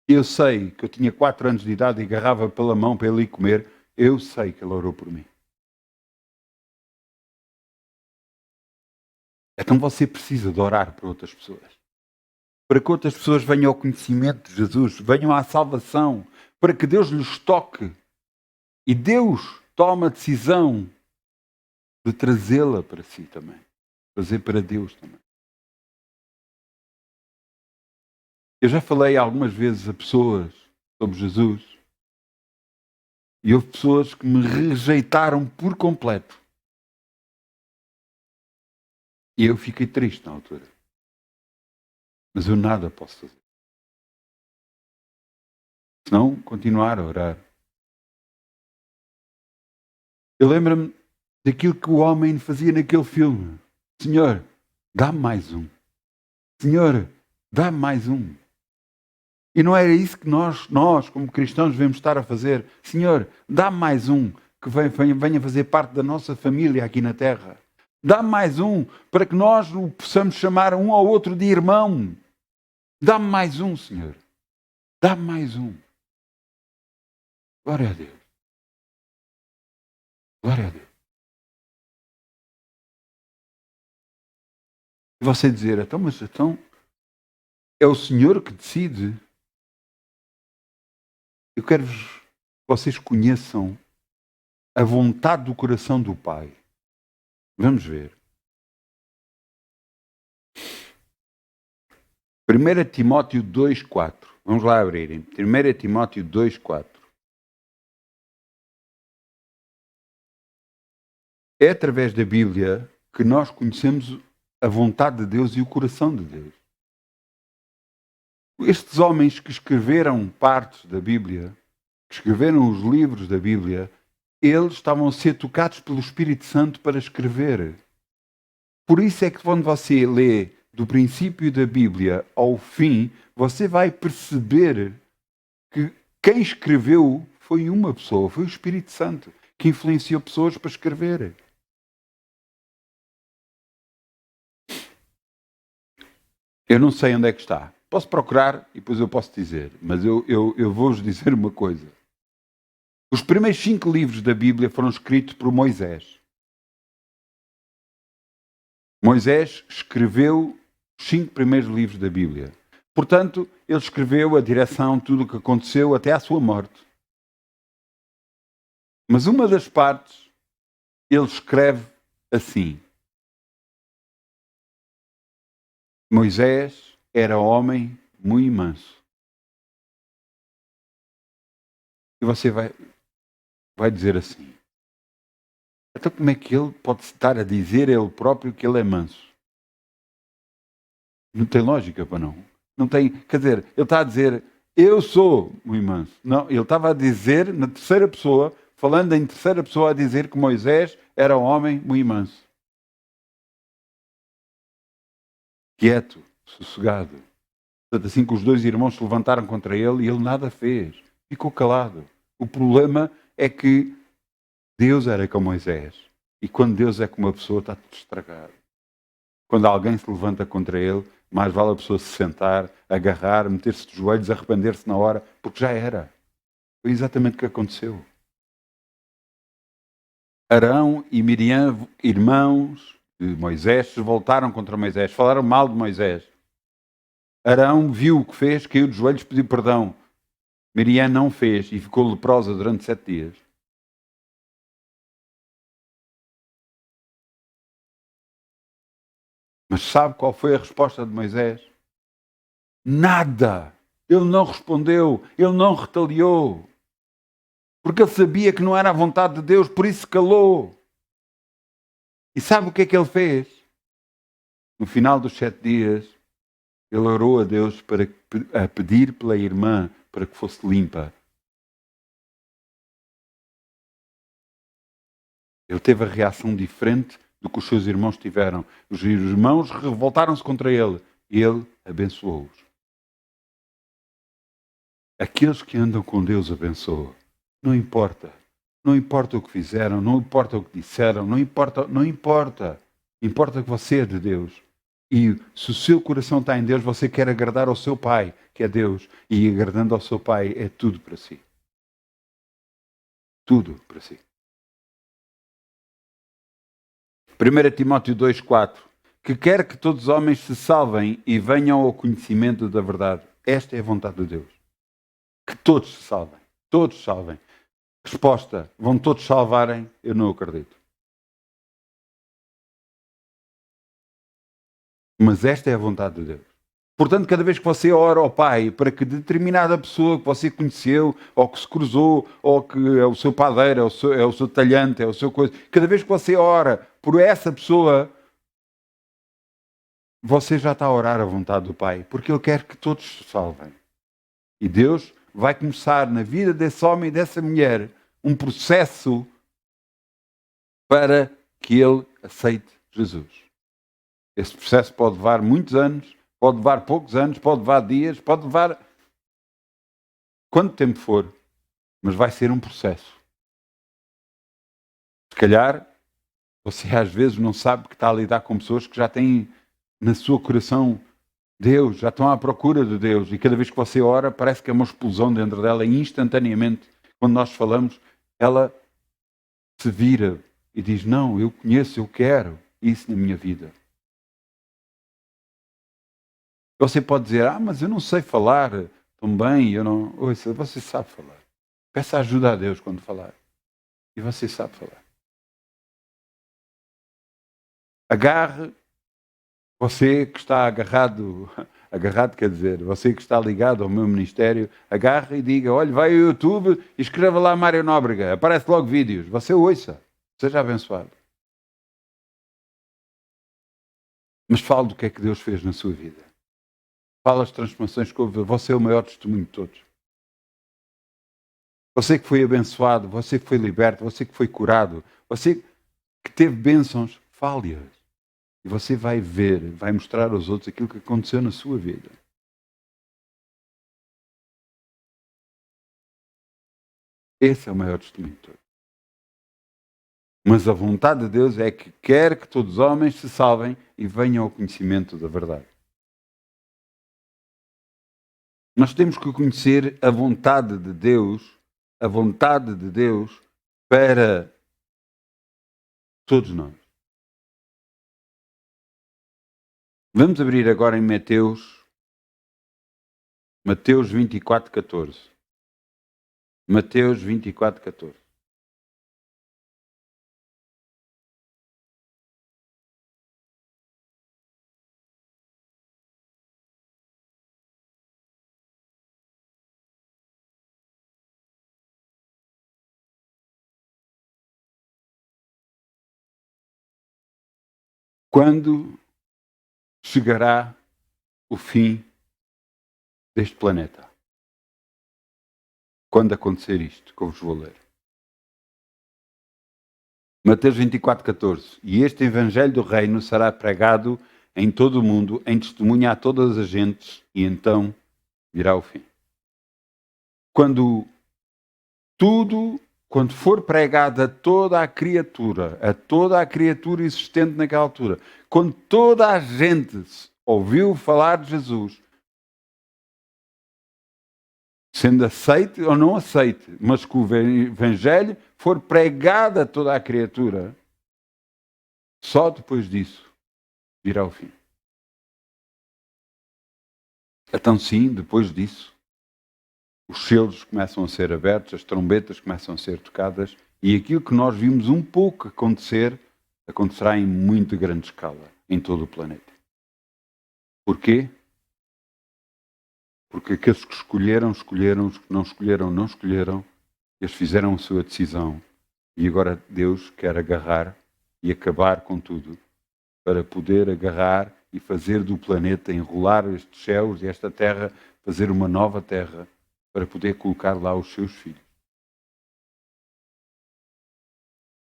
Eu sei que eu tinha 4 anos de idade e agarrava pela mão para ele ir comer. Eu sei que ele orou por mim. Então você precisa de orar por outras pessoas. Para que outras pessoas venham ao conhecimento de Jesus, venham à salvação, para que Deus lhes toque. E Deus toma a decisão de trazê-la para si também. Trazer para Deus também. Eu já falei algumas vezes a pessoas sobre Jesus E houve pessoas que me rejeitaram por completo. E eu fiquei triste na altura. Mas eu nada posso fazer. Senão, continuar a orar. Eu lembro-me daquilo que o homem fazia naquele filme. Senhor, dá-me mais um. Senhor, dá-me mais um. E não era isso que nós como cristãos, devemos estar a fazer. Senhor, dá-me mais um que venha fazer parte da nossa família aqui na Terra. Dá-me mais um para que nós o possamos chamar um ao outro de irmão. Dá-me mais um, Senhor. Dá-me mais um. Glória a Deus. Glória a Deus. E você dizer, então é o Senhor que decide. Eu quero que vocês conheçam a vontade do coração do Pai. Vamos ver. 1 Timóteo 2,4. Vamos lá abrir. 1 Timóteo 2,4. É através da Bíblia que nós conhecemos a vontade de Deus e o coração de Deus. Estes homens que escreveram partes da Bíblia, que escreveram os livros da Bíblia, eles estavam a ser tocados pelo Espírito Santo para escrever. Por isso é que quando você lê do princípio da Bíblia ao fim, você vai perceber que quem escreveu foi uma pessoa, foi o Espírito Santo, que influenciou pessoas para escrever. Eu não sei onde é que está. Posso procurar e depois eu posso dizer, mas eu vou-vos dizer uma coisa. Os primeiros 5 livros da Bíblia foram escritos por Moisés. Moisés escreveu os 5 primeiros livros da Bíblia. Portanto, ele escreveu a direção, tudo o que aconteceu até à sua morte. Mas uma das partes, ele escreve assim. Moisés era homem muito manso. E você vai dizer assim. Então como é que ele pode estar a dizer ele próprio que ele é manso? Não tem lógica, para não. Não tem, quer dizer, ele está a dizer, eu sou muito manso. Não, ele estava a dizer na terceira pessoa, falando em terceira pessoa, a dizer que Moisés era um homem muito manso. Quieto, sossegado. Portanto, assim que os 2 irmãos se levantaram contra ele e ele nada fez. Ficou calado. O problema é que Deus era com Moisés. E quando Deus é com uma pessoa, está tudo estragado. Quando alguém se levanta contra ele, mais vale a pessoa se sentar, agarrar, meter-se de joelhos, arrepender-se na hora, porque já era. Foi exatamente o que aconteceu. Arão e Miriam, irmãos de Moisés, se voltaram contra Moisés, falaram mal de Moisés. Arão viu o que fez, caiu de joelhos, pediu perdão. Miriam não fez e ficou leprosa durante 7 dias. Mas sabe qual foi a resposta de Moisés? Nada. Ele não respondeu, ele não retaliou. Porque ele sabia que não era a vontade de Deus, por isso calou. E sabe o que é que ele fez? No final dos 7 dias, ele orou a Deus a pedir pela irmã para que fosse limpa. Ele teve a reação diferente do que os seus irmãos tiveram. Os irmãos revoltaram-se contra ele e ele abençoou-os. Aqueles que andam com Deus abençoa. Não importa. Não importa o que fizeram, não importa o que disseram, não importa. Importa que você é de Deus. E se o seu coração está em Deus, você quer agradar ao seu Pai, que é Deus. E agradando ao seu Pai é tudo para si. Tudo para si. 1 Timóteo 2,4. Que quer que todos os homens se salvem e venham ao conhecimento da verdade. Esta é a vontade de Deus. Que todos se salvem. Todos se salvem. Resposta. Vão todos salvarem? Eu não acredito. Mas esta é a vontade de Deus. Portanto, cada vez que você ora ao Pai para que determinada pessoa que você conheceu, ou que se cruzou, ou que é o seu padeiro, é o seu talhante, é o seu coisa, cada vez que você ora por essa pessoa, você já está a orar à vontade do Pai, porque Ele quer que todos se salvem. E Deus vai começar na vida desse homem e dessa mulher um processo para que ele aceite Jesus. Esse processo pode levar muitos anos, pode levar poucos anos, pode levar dias, pode levar quanto tempo for, mas vai ser um processo. Se calhar, você às vezes não sabe que está a lidar com pessoas que já têm na sua coração Deus, já estão à procura de Deus, e cada vez que você ora parece que é uma explosão dentro dela e instantaneamente, quando nós falamos, ela se vira e diz, não, eu conheço, eu quero isso na minha vida. Você pode dizer, mas eu não sei falar tão bem, eu não... Ouça, você sabe falar. Peça ajuda a Deus quando falar. E você sabe falar. Agarre, você que está agarrado quer dizer, você que está ligado ao meu ministério, agarre e diga, olha, vai ao YouTube e escreva lá Mário Nóbrega, aparece logo vídeos, você ouça, seja abençoado. Mas fale do que é que Deus fez na sua vida. Fala as transformações que houve. Você é o maior testemunho de todos. Você que foi abençoado, você que foi liberto, você que foi curado, você que teve bênçãos, fale-as. E você vai ver, vai mostrar aos outros aquilo que aconteceu na sua vida. Esse é o maior testemunho de todos. Mas a vontade de Deus é que quer que todos os homens se salvem e venham ao conhecimento da verdade. Nós temos que conhecer a vontade de Deus para todos nós. Vamos abrir agora em Mateus 24:14. Mateus 24:14. Quando chegará o fim deste planeta? Quando acontecer isto, que eu vos vou ler. Mateus 24:14. E este evangelho do reino será pregado em todo o mundo, em testemunha a todas as gentes, e então virá o fim. Quando for pregado a toda a criatura existente naquela altura, quando toda a gente ouviu falar de Jesus, sendo aceite ou não aceite, mas que o Evangelho for pregado a toda a criatura, só depois disso virá o fim. Então sim, depois disso, os selos começam a ser abertos, as trombetas começam a ser tocadas, e aquilo que nós vimos um pouco acontecer, acontecerá em muito grande escala, em todo o planeta. Porquê? Porque aqueles que escolheram, escolheram, os que não escolheram, não escolheram, eles fizeram a sua decisão, e agora Deus quer agarrar e acabar com tudo, para poder agarrar e fazer do planeta, enrolar estes céus e esta terra, fazer uma nova terra, para poder colocar lá os seus filhos.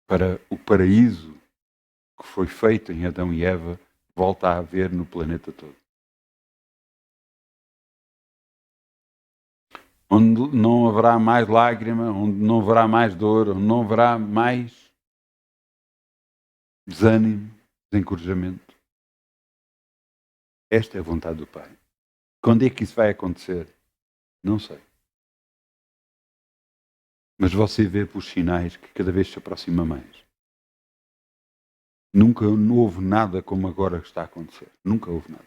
Para o paraíso que foi feito em Adão e Eva, volta a haver no planeta todo. Onde não haverá mais lágrima, onde não haverá mais dor, onde não haverá mais desânimo, desencorajamento. Esta é a vontade do Pai. Quando é que isso vai acontecer? Não sei. Mas você vê pelos sinais que cada vez se aproxima mais. Nunca houve nada como agora está a acontecer. Nunca houve nada.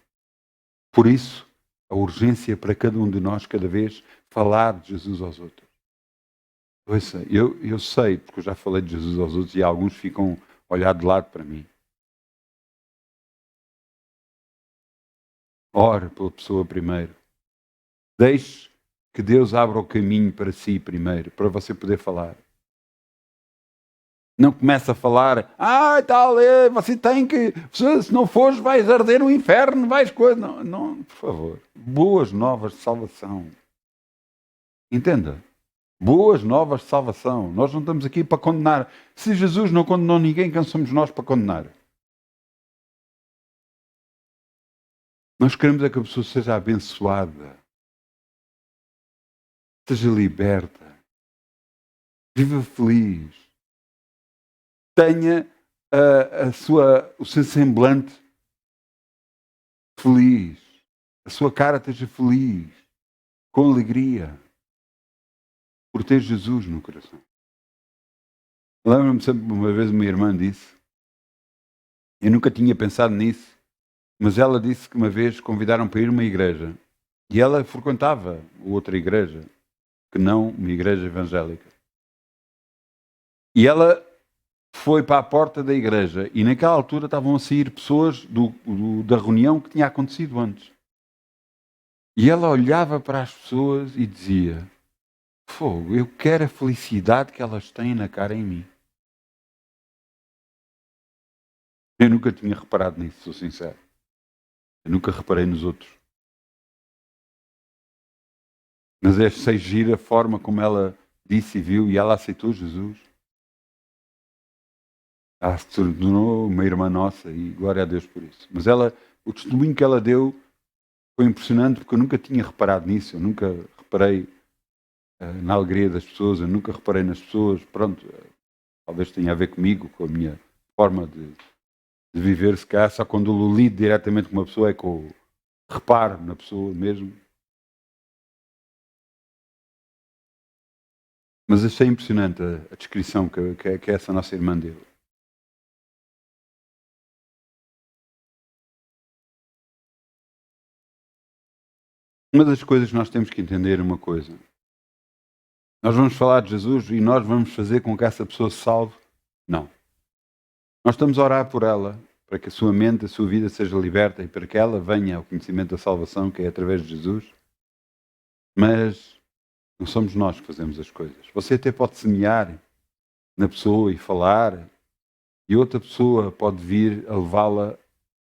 Por isso, a urgência para cada um de nós, cada vez, falar de Jesus aos outros. Ouça, eu sei, porque eu já falei de Jesus aos outros e alguns ficam a olhar de lado para mim. Ore pela pessoa primeiro. Deixe que Deus abra o caminho para si primeiro, para você poder falar. Não comece a falar, tal, você tem que, se não fores vais arder no inferno, vais coisa. Não, não, por favor. Boas novas de salvação. Entenda? Boas novas de salvação. Nós não estamos aqui para condenar. Se Jesus não condenou ninguém, quem somos nós para condenar? Nós queremos é que a pessoa seja abençoada, seja liberta, viva feliz, tenha o seu semblante feliz, a sua cara esteja feliz, com alegria, por ter Jesus no coração. Lembro-me sempre, uma vez uma irmã disse, eu nunca tinha pensado nisso, mas ela disse que uma vez convidaram para ir a uma igreja e ela frequentava outra igreja, que não uma igreja evangélica. E ela foi para a porta da igreja e naquela altura estavam a sair pessoas da reunião que tinha acontecido antes. E ela olhava para as pessoas e dizia, fogo, eu quero a felicidade que elas têm na cara em mim. Eu nunca tinha reparado nisso, sou sincero. Eu nunca reparei nos outros. Mas achei gira a forma como ela disse e viu, e ela aceitou Jesus. Ela se tornou uma irmã nossa e glória a Deus por isso. Mas o testemunho que ela deu foi impressionante porque eu nunca tinha reparado nisso, eu nunca reparei na alegria das pessoas, eu nunca reparei nas pessoas. Pronto, talvez tenha a ver comigo, com a minha forma de viver, se calhar só quando eu lido diretamente com uma pessoa é que eu reparo na pessoa mesmo. Mas achei impressionante a descrição que essa nossa irmã deu. Uma das coisas que nós temos que entender é uma coisa. Nós vamos falar de Jesus e nós vamos fazer com que essa pessoa se salve? Não. Nós estamos a orar por ela, para que a sua mente, a sua vida seja liberta e para que ela venha ao conhecimento da salvação, que é através de Jesus. Mas não somos nós que fazemos as coisas. Você até pode semear na pessoa e falar, e outra pessoa pode vir a levá-la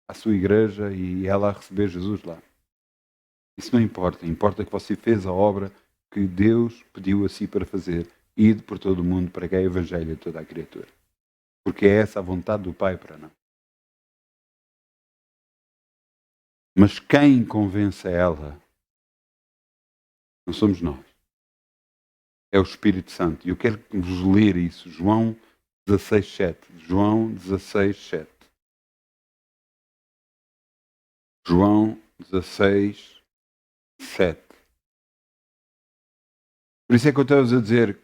à sua igreja e ela a receber Jesus lá. Isso não importa. Importa que você fez a obra que Deus pediu a si para fazer. Ir por todo o mundo para que é o Evangelho a toda a criatura. Porque é essa a vontade do Pai para nós. Mas quem convence ela não somos nós. É o Espírito Santo. E eu quero vos ler isso. João 16:7. João 16:7. João 16:7. Por isso é que eu estou-vos a dizer,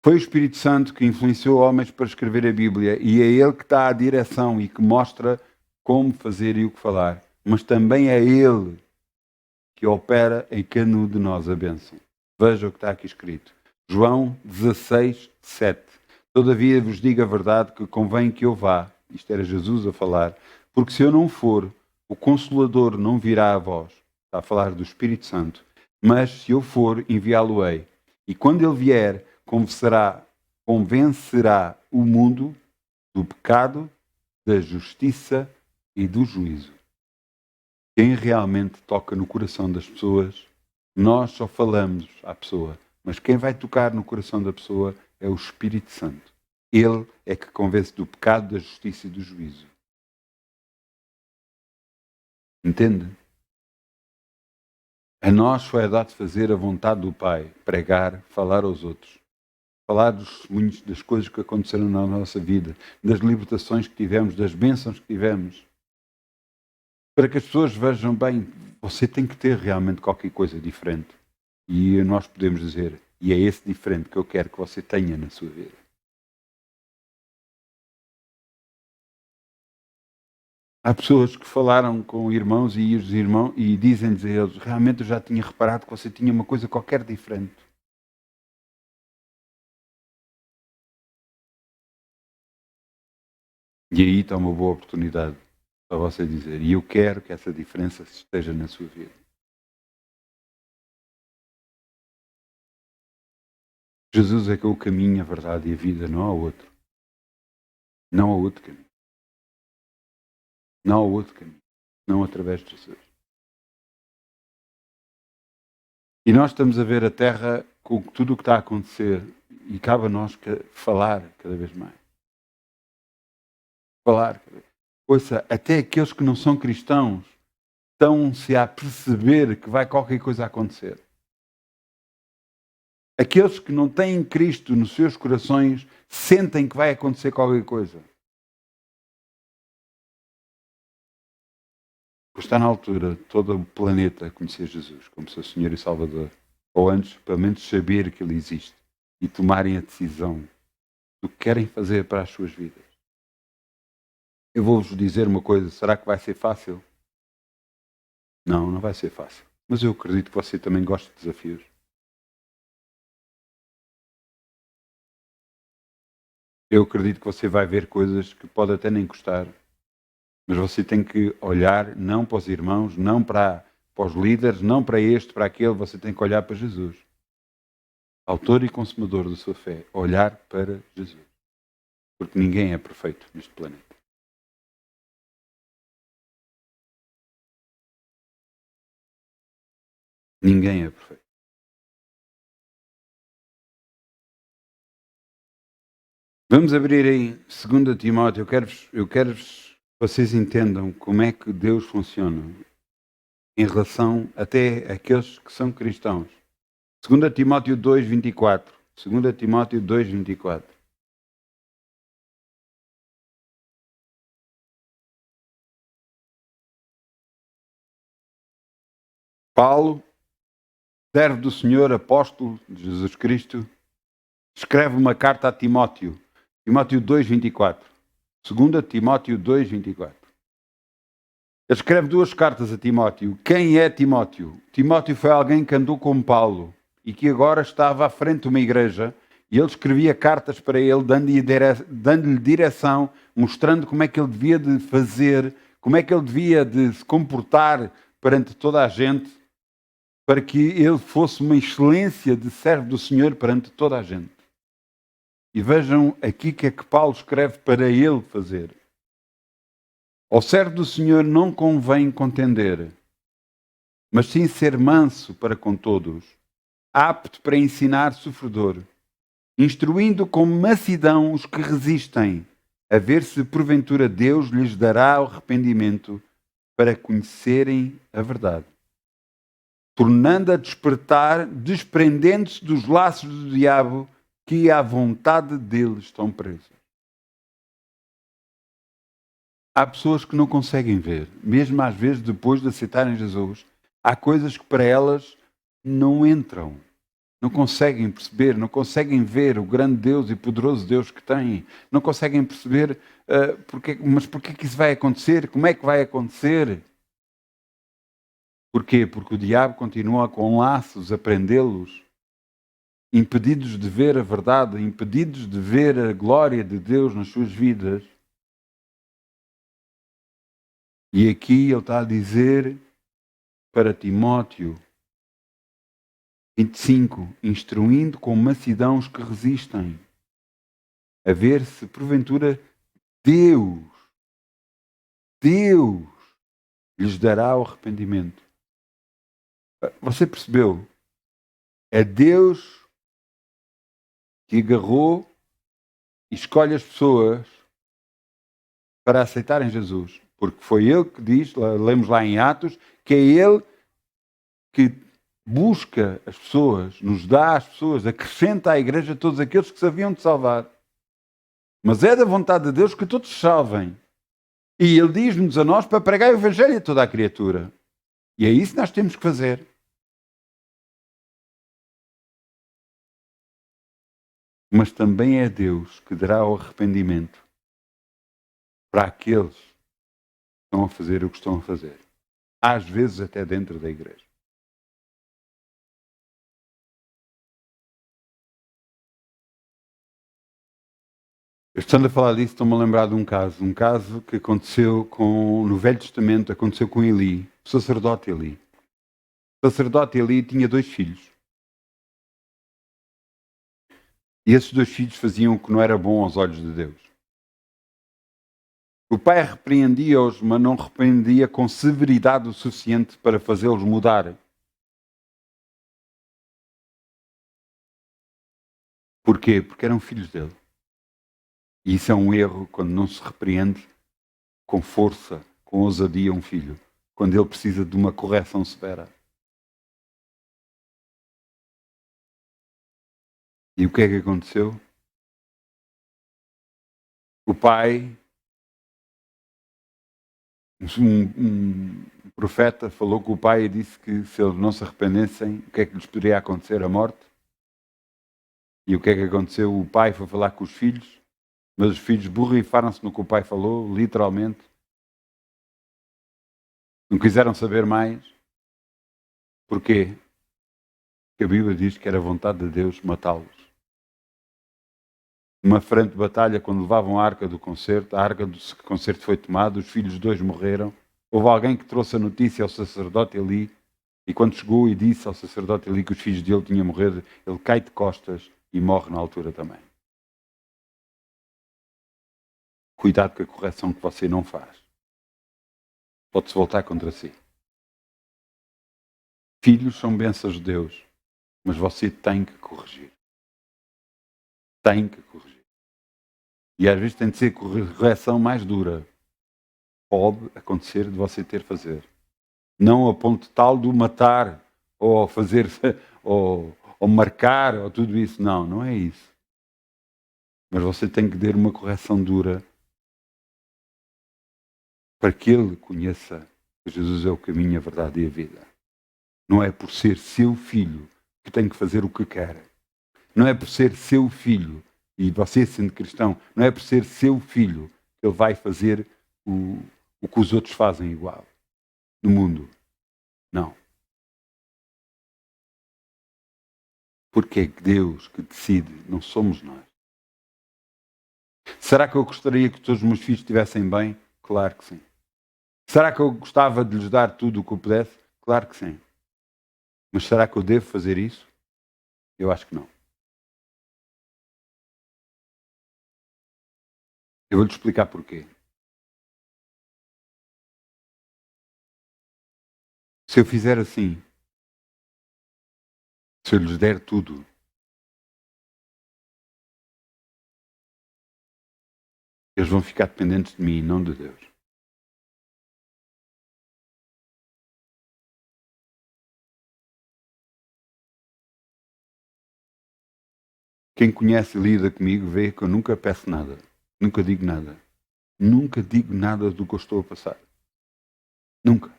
foi o Espírito Santo que influenciou homens para escrever a Bíblia e é Ele que dá a direção e que mostra como fazer e o que falar. Mas também é Ele que opera em cada um de nós a bênção. Veja o que está aqui escrito. João 16:7. Todavia vos digo a verdade que convém que eu vá. Isto era Jesus a falar. Porque se eu não for, o Consolador não virá a vós. Está a falar do Espírito Santo. Mas se eu for, enviá-lo-ei. E quando ele vier, convencerá o mundo do pecado, da justiça e do juízo. Quem realmente toca no coração das pessoas, nós só falamos à pessoa, mas quem vai tocar no coração da pessoa é o Espírito Santo. Ele é que convence do pecado, da justiça e do juízo. Entende? A nós foi dado fazer a vontade do Pai, pregar, falar aos outros. Falar dos testemunhos, das coisas que aconteceram na nossa vida, das libertações que tivemos, das bênçãos que tivemos. Para que as pessoas vejam bem, você tem que ter realmente qualquer coisa diferente. E nós podemos dizer, e é esse diferente que eu quero que você tenha na sua vida. Há pessoas que falaram com irmãos e os irmãos e dizem-lhes a eles, realmente eu já tinha reparado que você tinha uma coisa qualquer diferente. E aí está uma boa oportunidade para você dizer, e eu quero que essa diferença esteja na sua vida. Jesus é que é o caminho, a verdade e a vida, não há outro. Não há outro caminho. Não há outro caminho. Não através de Jesus. E nós estamos a ver a Terra com tudo o que está a acontecer e cabe a nós falar cada vez mais. Falar. Ouça, até aqueles que não são cristãos estão-se a perceber que vai qualquer coisa acontecer. Aqueles que não têm Cristo nos seus corações sentem que vai acontecer qualquer coisa. Está na altura todo o planeta conhecer Jesus como seu Senhor e Salvador. Ou antes, pelo menos, saber que Ele existe e tomarem a decisão do que querem fazer para as suas vidas. Eu vou-vos dizer uma coisa, será que vai ser fácil? Não, não vai ser fácil. Mas eu acredito que você também gosta de desafios. Eu acredito que você vai ver coisas que pode até nem gostar. Mas você tem que olhar não para os irmãos, não para os líderes, não para este, para aquele. Você tem que olhar para Jesus. Autor e consumador da sua fé. Olhar para Jesus. Porque ninguém é perfeito neste planeta. Ninguém é perfeito. Vamos abrir em 2 Timóteo. Eu quero que vocês entendam como é que Deus funciona em relação até àqueles que são cristãos. 2 Timóteo 2:24. 2 Timóteo 2:24. Paulo, servo do Senhor, apóstolo de Jesus Cristo, escreve uma carta a Timóteo. Timóteo 2:24. 2 Timóteo 2:24. Ele escreve 2 cartas a Timóteo. Quem é Timóteo? Timóteo foi alguém que andou com Paulo e que agora estava à frente de uma igreja e ele escrevia cartas para ele, dando-lhe direção, mostrando como é que ele devia de fazer, como é que ele devia de se comportar perante toda a gente, para que ele fosse uma excelência de servo do Senhor perante toda a gente. E vejam aqui que é que Paulo escreve para ele fazer. Ao servo do Senhor não convém contender, mas sim ser manso para com todos, apto para ensinar sofredor, instruindo com mansidão os que resistem, a ver se porventura Deus lhes dará o arrependimento para conhecerem a verdade, tornando a despertar, desprendendo-se dos laços do diabo que à vontade deles estão presos. Há pessoas que não conseguem ver, mesmo às vezes depois de aceitarem Jesus, há coisas que para elas não entram, não conseguem perceber, não conseguem ver o grande Deus e poderoso Deus que têm, não conseguem perceber mas porquê que isso vai acontecer, como é que vai acontecer. Porquê? Porque o diabo continua com laços a prendê-los, impedidos de ver a verdade, impedidos de ver a glória de Deus nas suas vidas. E aqui ele está a dizer para Timóteo 25, instruindo com mansidão os que resistem, a ver se porventura Deus lhes dará o arrependimento. Você percebeu? É Deus que agarrou e escolhe as pessoas para aceitarem Jesus. Porque foi Ele que diz, lemos lá em Atos, que é Ele que busca as pessoas, nos dá às pessoas, acrescenta à igreja todos aqueles que se haviam de salvar. Mas é da vontade de Deus que todos se salvem. E Ele diz-nos a nós para pregar o Evangelho a toda a criatura. E é isso que nós temos que fazer. Mas também é Deus que dará o arrependimento para aqueles que estão a fazer o que estão a fazer. Às vezes até dentro da igreja. Eu estando a falar disso, estou-me a lembrar de um caso que aconteceu no Velho Testamento, aconteceu com Eli, o sacerdote Eli. O sacerdote Eli tinha 2 filhos. E esses 2 filhos faziam o que não era bom aos olhos de Deus. O pai repreendia-os, mas não repreendia com severidade o suficiente para fazê-los mudar. Porquê? Porque eram filhos dele. E isso é um erro quando não se repreende com força, com ousadia um filho, quando ele precisa de uma correção severa. E o que é que aconteceu? O pai, um profeta, falou com o pai e disse que se eles não se arrependessem, o que é que lhes poderia acontecer? A morte. E o que é que aconteceu? O pai foi falar com os filhos, mas os filhos borrifaram-se no que o pai falou, literalmente. Não quiseram saber mais. Porquê? Porque a Bíblia diz que era vontade de Deus matá-los. Numa frente batalha, quando levavam a arca do concerto, a arca do concerto foi tomada, os filhos 2 morreram. Houve alguém que trouxe a notícia ao sacerdote Eli, e quando chegou e disse ao sacerdote Eli que os filhos dele tinham morrido, ele cai de costas e morre na altura também. Cuidado com a correção que você não faz. Pode-se voltar contra si. Filhos são bênçãos de Deus, mas você tem que corrigir. Tem que corrigir. E às vezes tem de ser correção mais dura. Pode acontecer de você ter que fazer. Não a ponto tal de o matar, ou fazer, ou marcar, ou tudo isso. Não, não é isso. Mas você tem que dar uma correção dura para que ele conheça que Jesus é o caminho, a verdade e a vida. Não é por ser seu filho que tem que fazer o que quer. Não é por ser seu filho, e você sendo cristão, não é por ser seu filho que ele vai fazer o que os outros fazem igual no mundo. Não. Porque é Deus que decide, não somos nós. Será que eu gostaria que todos os meus filhos estivessem bem? Claro que sim. Será que eu gostava de lhes dar tudo o que eu pudesse? Claro que sim. Mas será que eu devo fazer isso? Eu acho que não. Eu vou-lhe explicar porquê. Se eu fizer assim, se eu lhes der tudo, eles vão ficar dependentes de mim e não de Deus. Quem conhece e lida comigo vê que eu nunca peço nada. Nunca digo nada. Nunca digo nada do que eu estou a passar. Nunca.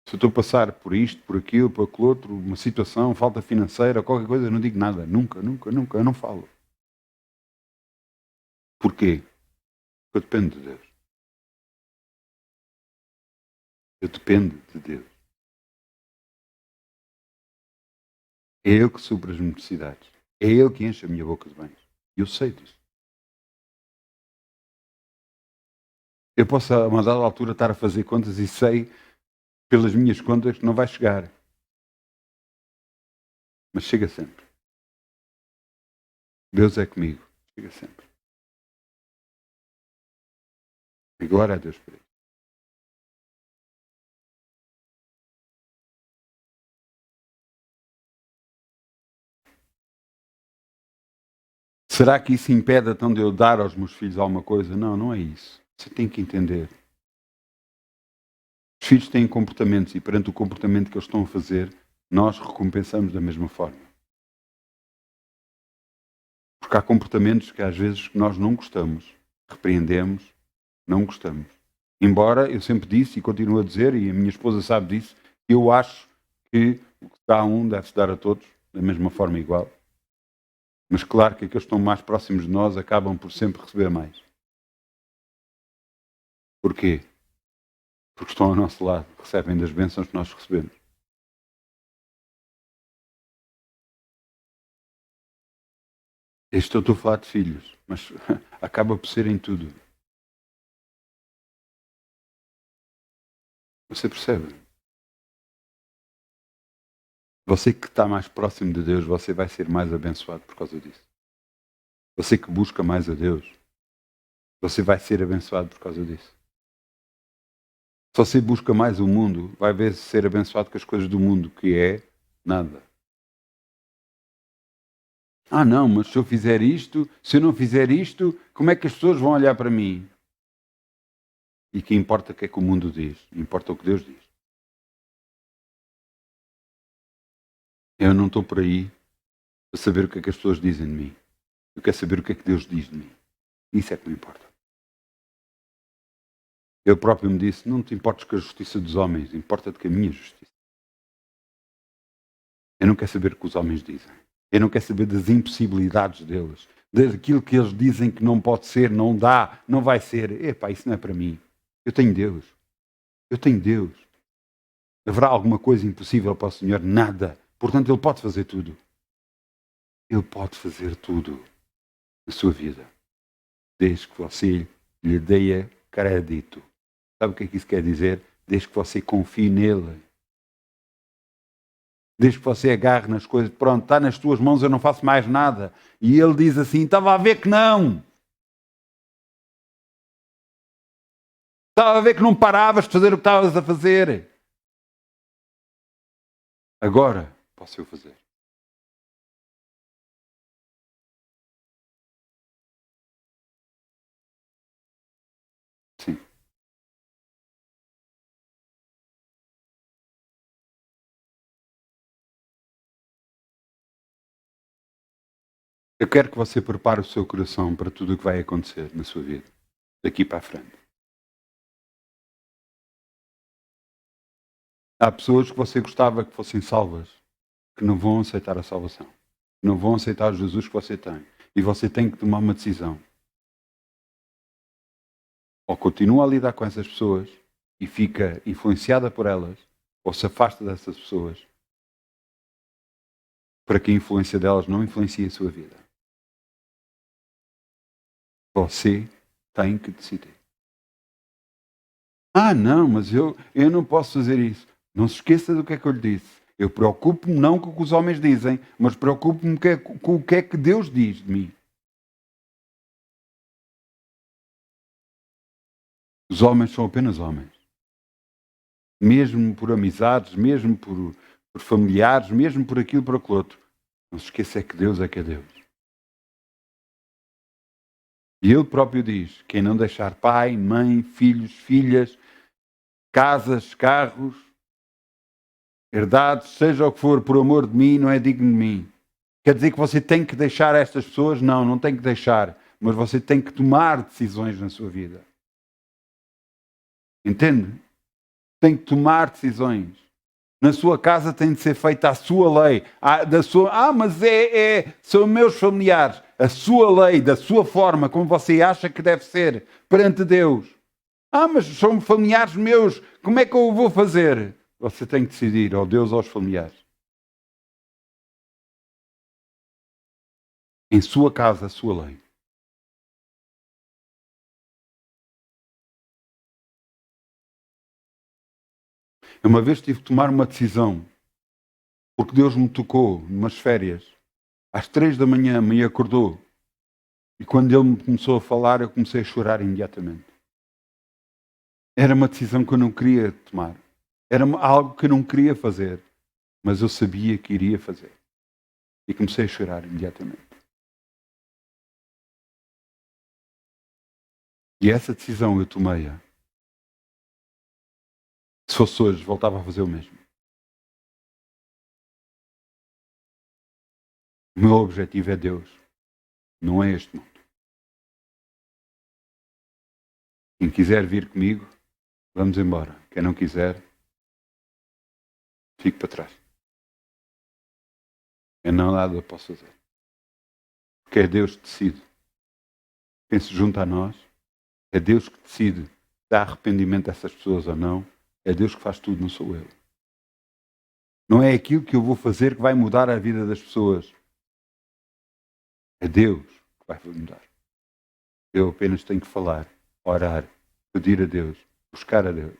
Se eu estou a passar por isto, por aquilo, por aquele outro, uma situação, falta financeira, qualquer coisa, eu não digo nada. Nunca, nunca, nunca. Eu não falo. Porquê? Porque eu dependo de Deus. Eu dependo de Deus. É Ele que supra as necessidades. É Ele que enche a minha boca de bens. Eu sei disso. Eu posso, a uma dada altura, estar a fazer contas e sei, pelas minhas contas, que não vai chegar. Mas chega sempre. Deus é comigo. Chega sempre. E glória a Deus por isso. Será que isso impede então de eu dar aos meus filhos alguma coisa? Não, não é isso. Você tem que entender. Os filhos têm comportamentos e perante o comportamento que eles estão a fazer, nós recompensamos da mesma forma. Porque há comportamentos que às vezes nós não gostamos, repreendemos, não gostamos. Embora eu sempre disse e continuo a dizer, e a minha esposa sabe disso, eu acho que o que dá a um deve-se dar a todos, da mesma forma igual. Mas claro que aqueles que estão mais próximos de nós acabam por sempre receber mais. Porquê? Porque estão ao nosso lado, recebem das bênçãos que nós recebemos. Estou a falar de filhos, mas acaba por ser em tudo. Você percebe? Você que está mais próximo de Deus, você vai ser mais abençoado por causa disso. Você que busca mais a Deus, você vai ser abençoado por causa disso. Se você busca mais o mundo, vai ver ser abençoado com as coisas do mundo, que é nada. Ah não, mas se eu fizer isto, se eu não fizer isto, como é que as pessoas vão olhar para mim? E que importa o que é que o mundo diz, importa o que Deus diz. Eu não estou por aí para saber o que é que as pessoas dizem de mim. Eu quero saber o que é que Deus diz de mim. Isso é que me importa. Eu próprio me disse, não te importes com a justiça dos homens, importa-te com a minha justiça. Eu não quero saber o que os homens dizem. Eu não quero saber das impossibilidades deles. Daquilo que eles dizem que não pode ser, não dá, não vai ser. Epá, isso não é para mim. Eu tenho Deus. Eu tenho Deus. Haverá alguma coisa impossível para o Senhor? Nada. Portanto, Ele pode fazer tudo. Ele pode fazer tudo na sua vida. Desde que você lhe dê crédito. Sabe o que é que isso quer dizer? Desde que você confie nele. Desde que você agarre nas coisas. Pronto, está nas tuas mãos, eu não faço mais nada. E ele diz assim, estava a ver que não. Estava a ver que não paravas de fazer o que estavas a fazer. Agora posso eu fazer. Sim. Eu quero que você prepare o seu coração para tudo o que vai acontecer na sua vida, daqui para a frente. Há pessoas que você gostava que fossem salvas, que não vão aceitar a salvação. Não vão aceitar o Jesus que você tem. E você tem que tomar uma decisão. Ou continua a lidar com essas pessoas e fica influenciada por elas, ou se afasta dessas pessoas, para que a influência delas não influencie a sua vida. Você tem que decidir. Ah, não, mas eu não posso fazer isso. Não se esqueça do que é que eu lhe disse. Eu preocupo-me não com o que os homens dizem, mas preocupo-me com o que é que Deus diz de mim. Os homens são apenas homens. Mesmo por amizades, mesmo por familiares, mesmo por aquilo, por aquilo outro. Não se esqueça é que Deus é que é Deus. E Ele próprio diz, quem não deixar pai, mãe, filhos, filhas, casas, carros, herdades, seja o que for, por amor de mim, não é digno de mim. Quer dizer que você tem que deixar estas pessoas? Não, não tem que deixar. Mas você tem que tomar decisões na sua vida. Entende? Tem que tomar decisões. Na sua casa tem de ser feita a sua lei. Mas são meus familiares. A sua lei, da sua forma, como você acha que deve ser perante Deus. Mas são familiares meus. Como é que eu vou fazer? Você tem que decidir, ou Deus ou os familiares. Em sua casa, a sua lei. Eu uma vez tive que tomar uma decisão, porque Deus me tocou numas férias. Às 3 da manhã me acordou. E quando Ele me começou a falar, eu comecei a chorar imediatamente. Era uma decisão que eu não queria tomar. Era algo que eu não queria fazer. Mas eu sabia que iria fazer. E comecei a chorar imediatamente. E essa decisão eu tomei-a. Se fosse hoje, voltava a fazer o mesmo. O meu objetivo é Deus. Não é este mundo. Quem quiser vir comigo, vamos embora. Quem não quiser, fique para trás. Eu não nada posso fazer. Porque é Deus que decide. Quem se junta a nós, é Deus que decide se há arrependimento dessas pessoas ou não. É Deus que faz tudo, não sou eu. Não é aquilo que eu vou fazer que vai mudar a vida das pessoas. É Deus que vai mudar. Eu apenas tenho que falar, orar, pedir a Deus, buscar a Deus.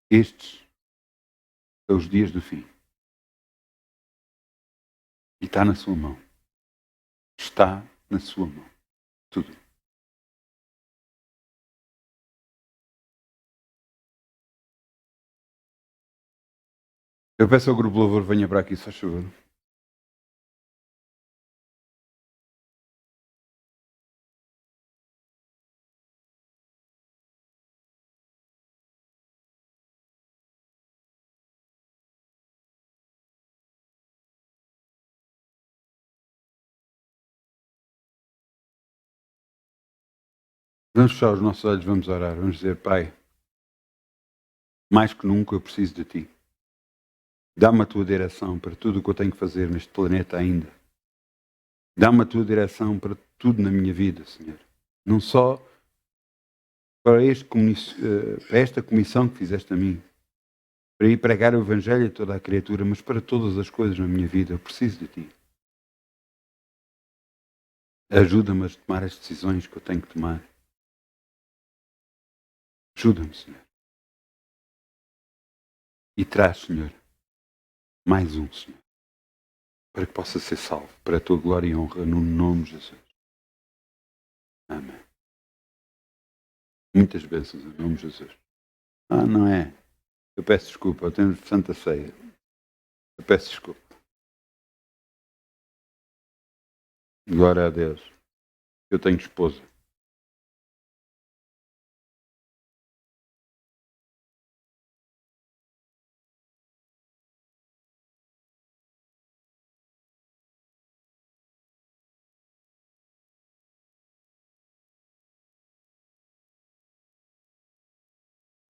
Estes são os dias do fim. E está na sua mão. Está na sua mão. Tudo. Eu peço ao grupo Louvor, venha para aqui, se faz favor. Vamos fechar os nossos olhos, vamos orar, vamos dizer, Pai, mais que nunca eu preciso de Ti. Dá-me a Tua direção para tudo o que eu tenho que fazer neste planeta ainda. Dá-me a Tua direção para tudo na minha vida, Senhor. Não só para esta comissão que fizeste a mim, para ir pregar o Evangelho a toda a criatura, mas para todas as coisas na minha vida. Eu preciso de Ti. Ajuda-me a tomar as decisões que eu tenho que tomar. Ajuda-me, Senhor. E traz, Senhor, mais um, Senhor, para que possa ser salvo, para a Tua glória e honra, no nome de Jesus. Amém. Muitas bênçãos em nome de Jesus. Não é. Eu peço desculpa, eu tenho Santa Ceia. Eu peço desculpa. Glória a Deus. Eu tenho esposa.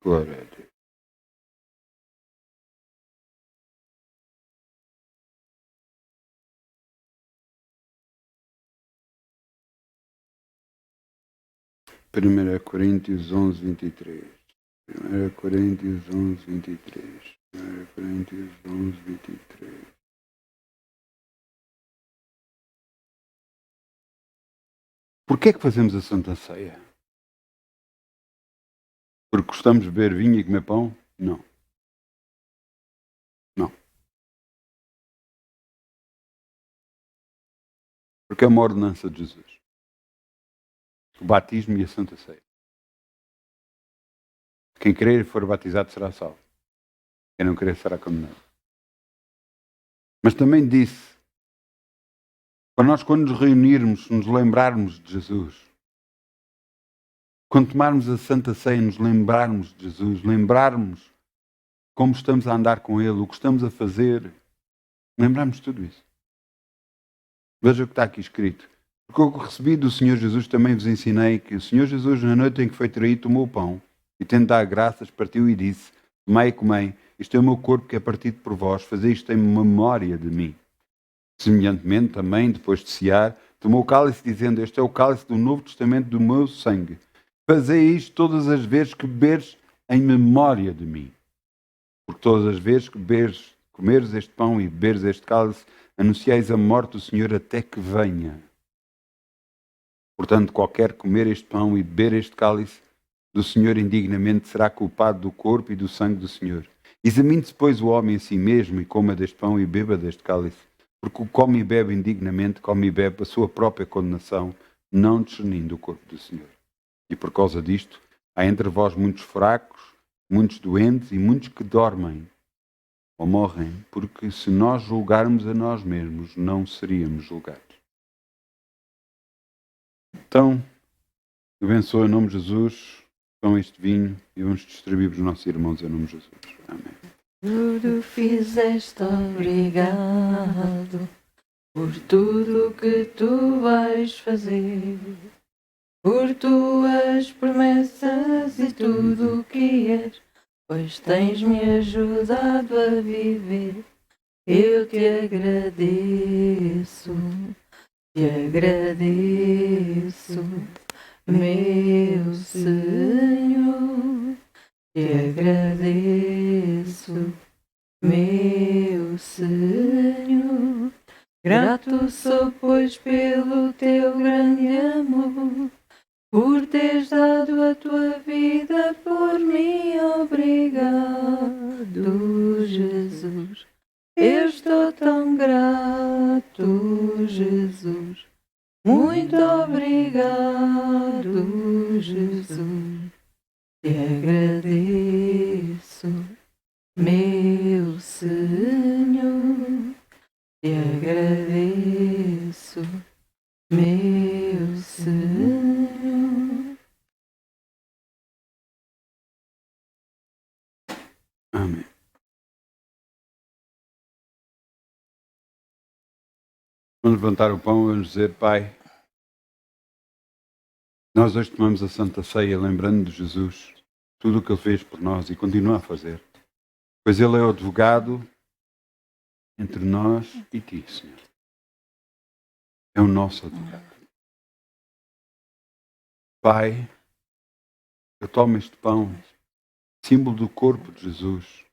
Glória a Deus. Primeira Coríntios 11:23. 1 Coríntios 11:23. 1 Coríntios 11:23. Porquê é que fazemos a Santa Ceia? Porque gostamos de beber vinho e comer pão? Não. Não. Porque é uma ordenança de Jesus. O batismo e a Santa Ceia. Quem crer e for batizado será salvo. Quem não crer será condenado. Mas também disse, para nós quando nos reunirmos, nos lembrarmos de Jesus, quando tomarmos a Santa Ceia, nos lembrarmos de Jesus, lembrarmos como estamos a andar com Ele, o que estamos a fazer, lembrarmos de tudo isso. Veja o que está aqui escrito. Porque eu recebi do Senhor Jesus, também vos ensinei que o Senhor Jesus, na noite em que foi traído, tomou o pão e, tendo dado graças, partiu e disse, tomai e comei, isto é o meu corpo que é partido por vós, fazei isto em memória de mim. Semelhantemente, também, depois de cear, tomou o cálice, dizendo, este é o cálice do Novo Testamento do meu sangue. Fazei isto todas as vezes que beberes em memória de mim. Porque todas as vezes que comeres este pão e beberes este cálice, anunciais a morte do Senhor até que venha. Portanto, qualquer comer este pão e beber este cálice do Senhor indignamente será culpado do corpo e do sangue do Senhor. Examine-se, pois, o homem a si mesmo e coma deste pão e beba deste cálice. Porque o que come e bebe indignamente, come e bebe a sua própria condenação, não discernindo o corpo do Senhor. E por causa disto, há entre vós muitos fracos, muitos doentes e muitos que dormem ou morrem, porque se nós julgarmos a nós mesmos, não seríamos julgados. Então, abençoa em nome de Jesus, com este vinho e vamos distribuir para os nossos irmãos em nome de Jesus. Amém. Tudo fizeste, obrigado por tudo que tu vais fazer, por tuas promessas e tudo o que és, pois tens-me ajudado a viver. Eu te agradeço, meu Senhor, te agradeço, meu Senhor. Grato sou, pois, pelo teu grande amor, por teres dado a tua vida por mim. Obrigado, Jesus. Eu estou tão grato, Jesus. Muito obrigado, Jesus. Te agradeço, meu Senhor. Te agradeço, meu Senhor. Amém. Vamos levantar o pão e vamos dizer: Pai, nós hoje tomamos a Santa Ceia lembrando de Jesus, tudo o que Ele fez por nós e continua a fazer. Pois Ele é o advogado entre nós e Ti, Senhor. É o nosso advogado. Pai, eu tomo este pão, símbolo do corpo de Jesus,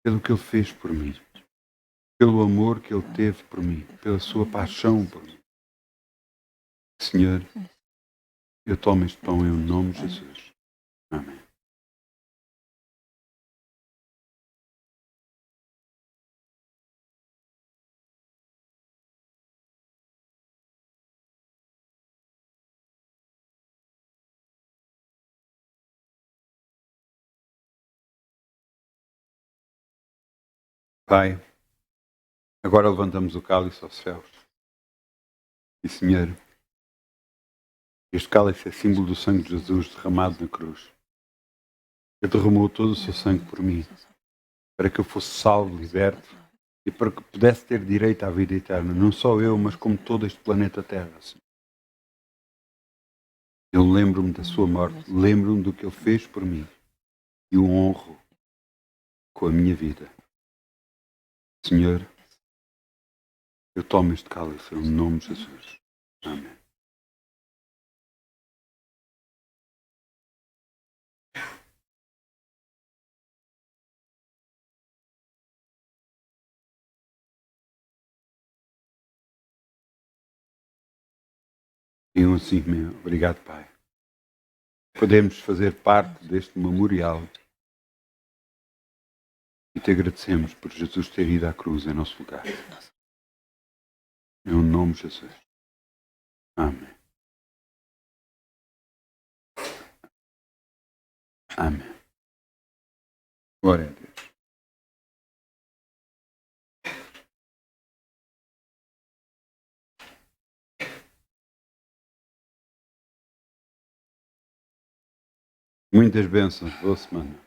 pelo que Ele fez por mim, pelo amor que Ele teve por mim, pela sua paixão por mim. Senhor, eu tomo este pão em nome de Jesus. Amém. Pai, agora levantamos o cálice aos céus. E, Senhor, este cálice é símbolo do sangue de Jesus derramado na cruz. Ele derramou todo o seu sangue por mim, para que eu fosse salvo, liberto, e para que pudesse ter direito à vida eterna. Não só eu, mas como todo este planeta Terra. Senhor. Eu lembro-me da sua morte, lembro-me do que Ele fez por mim, e o honro com a minha vida. Senhor, eu tomo este cálice em nome de Jesus. Amém. Digam assim, meu, obrigado, Pai. Podemos fazer parte deste memorial e te agradecemos por Jesus ter ido à cruz em nosso lugar. Em nome de Jesus. Amém. Amém. Glória a Deus. Muitas bênçãos. Boa semana.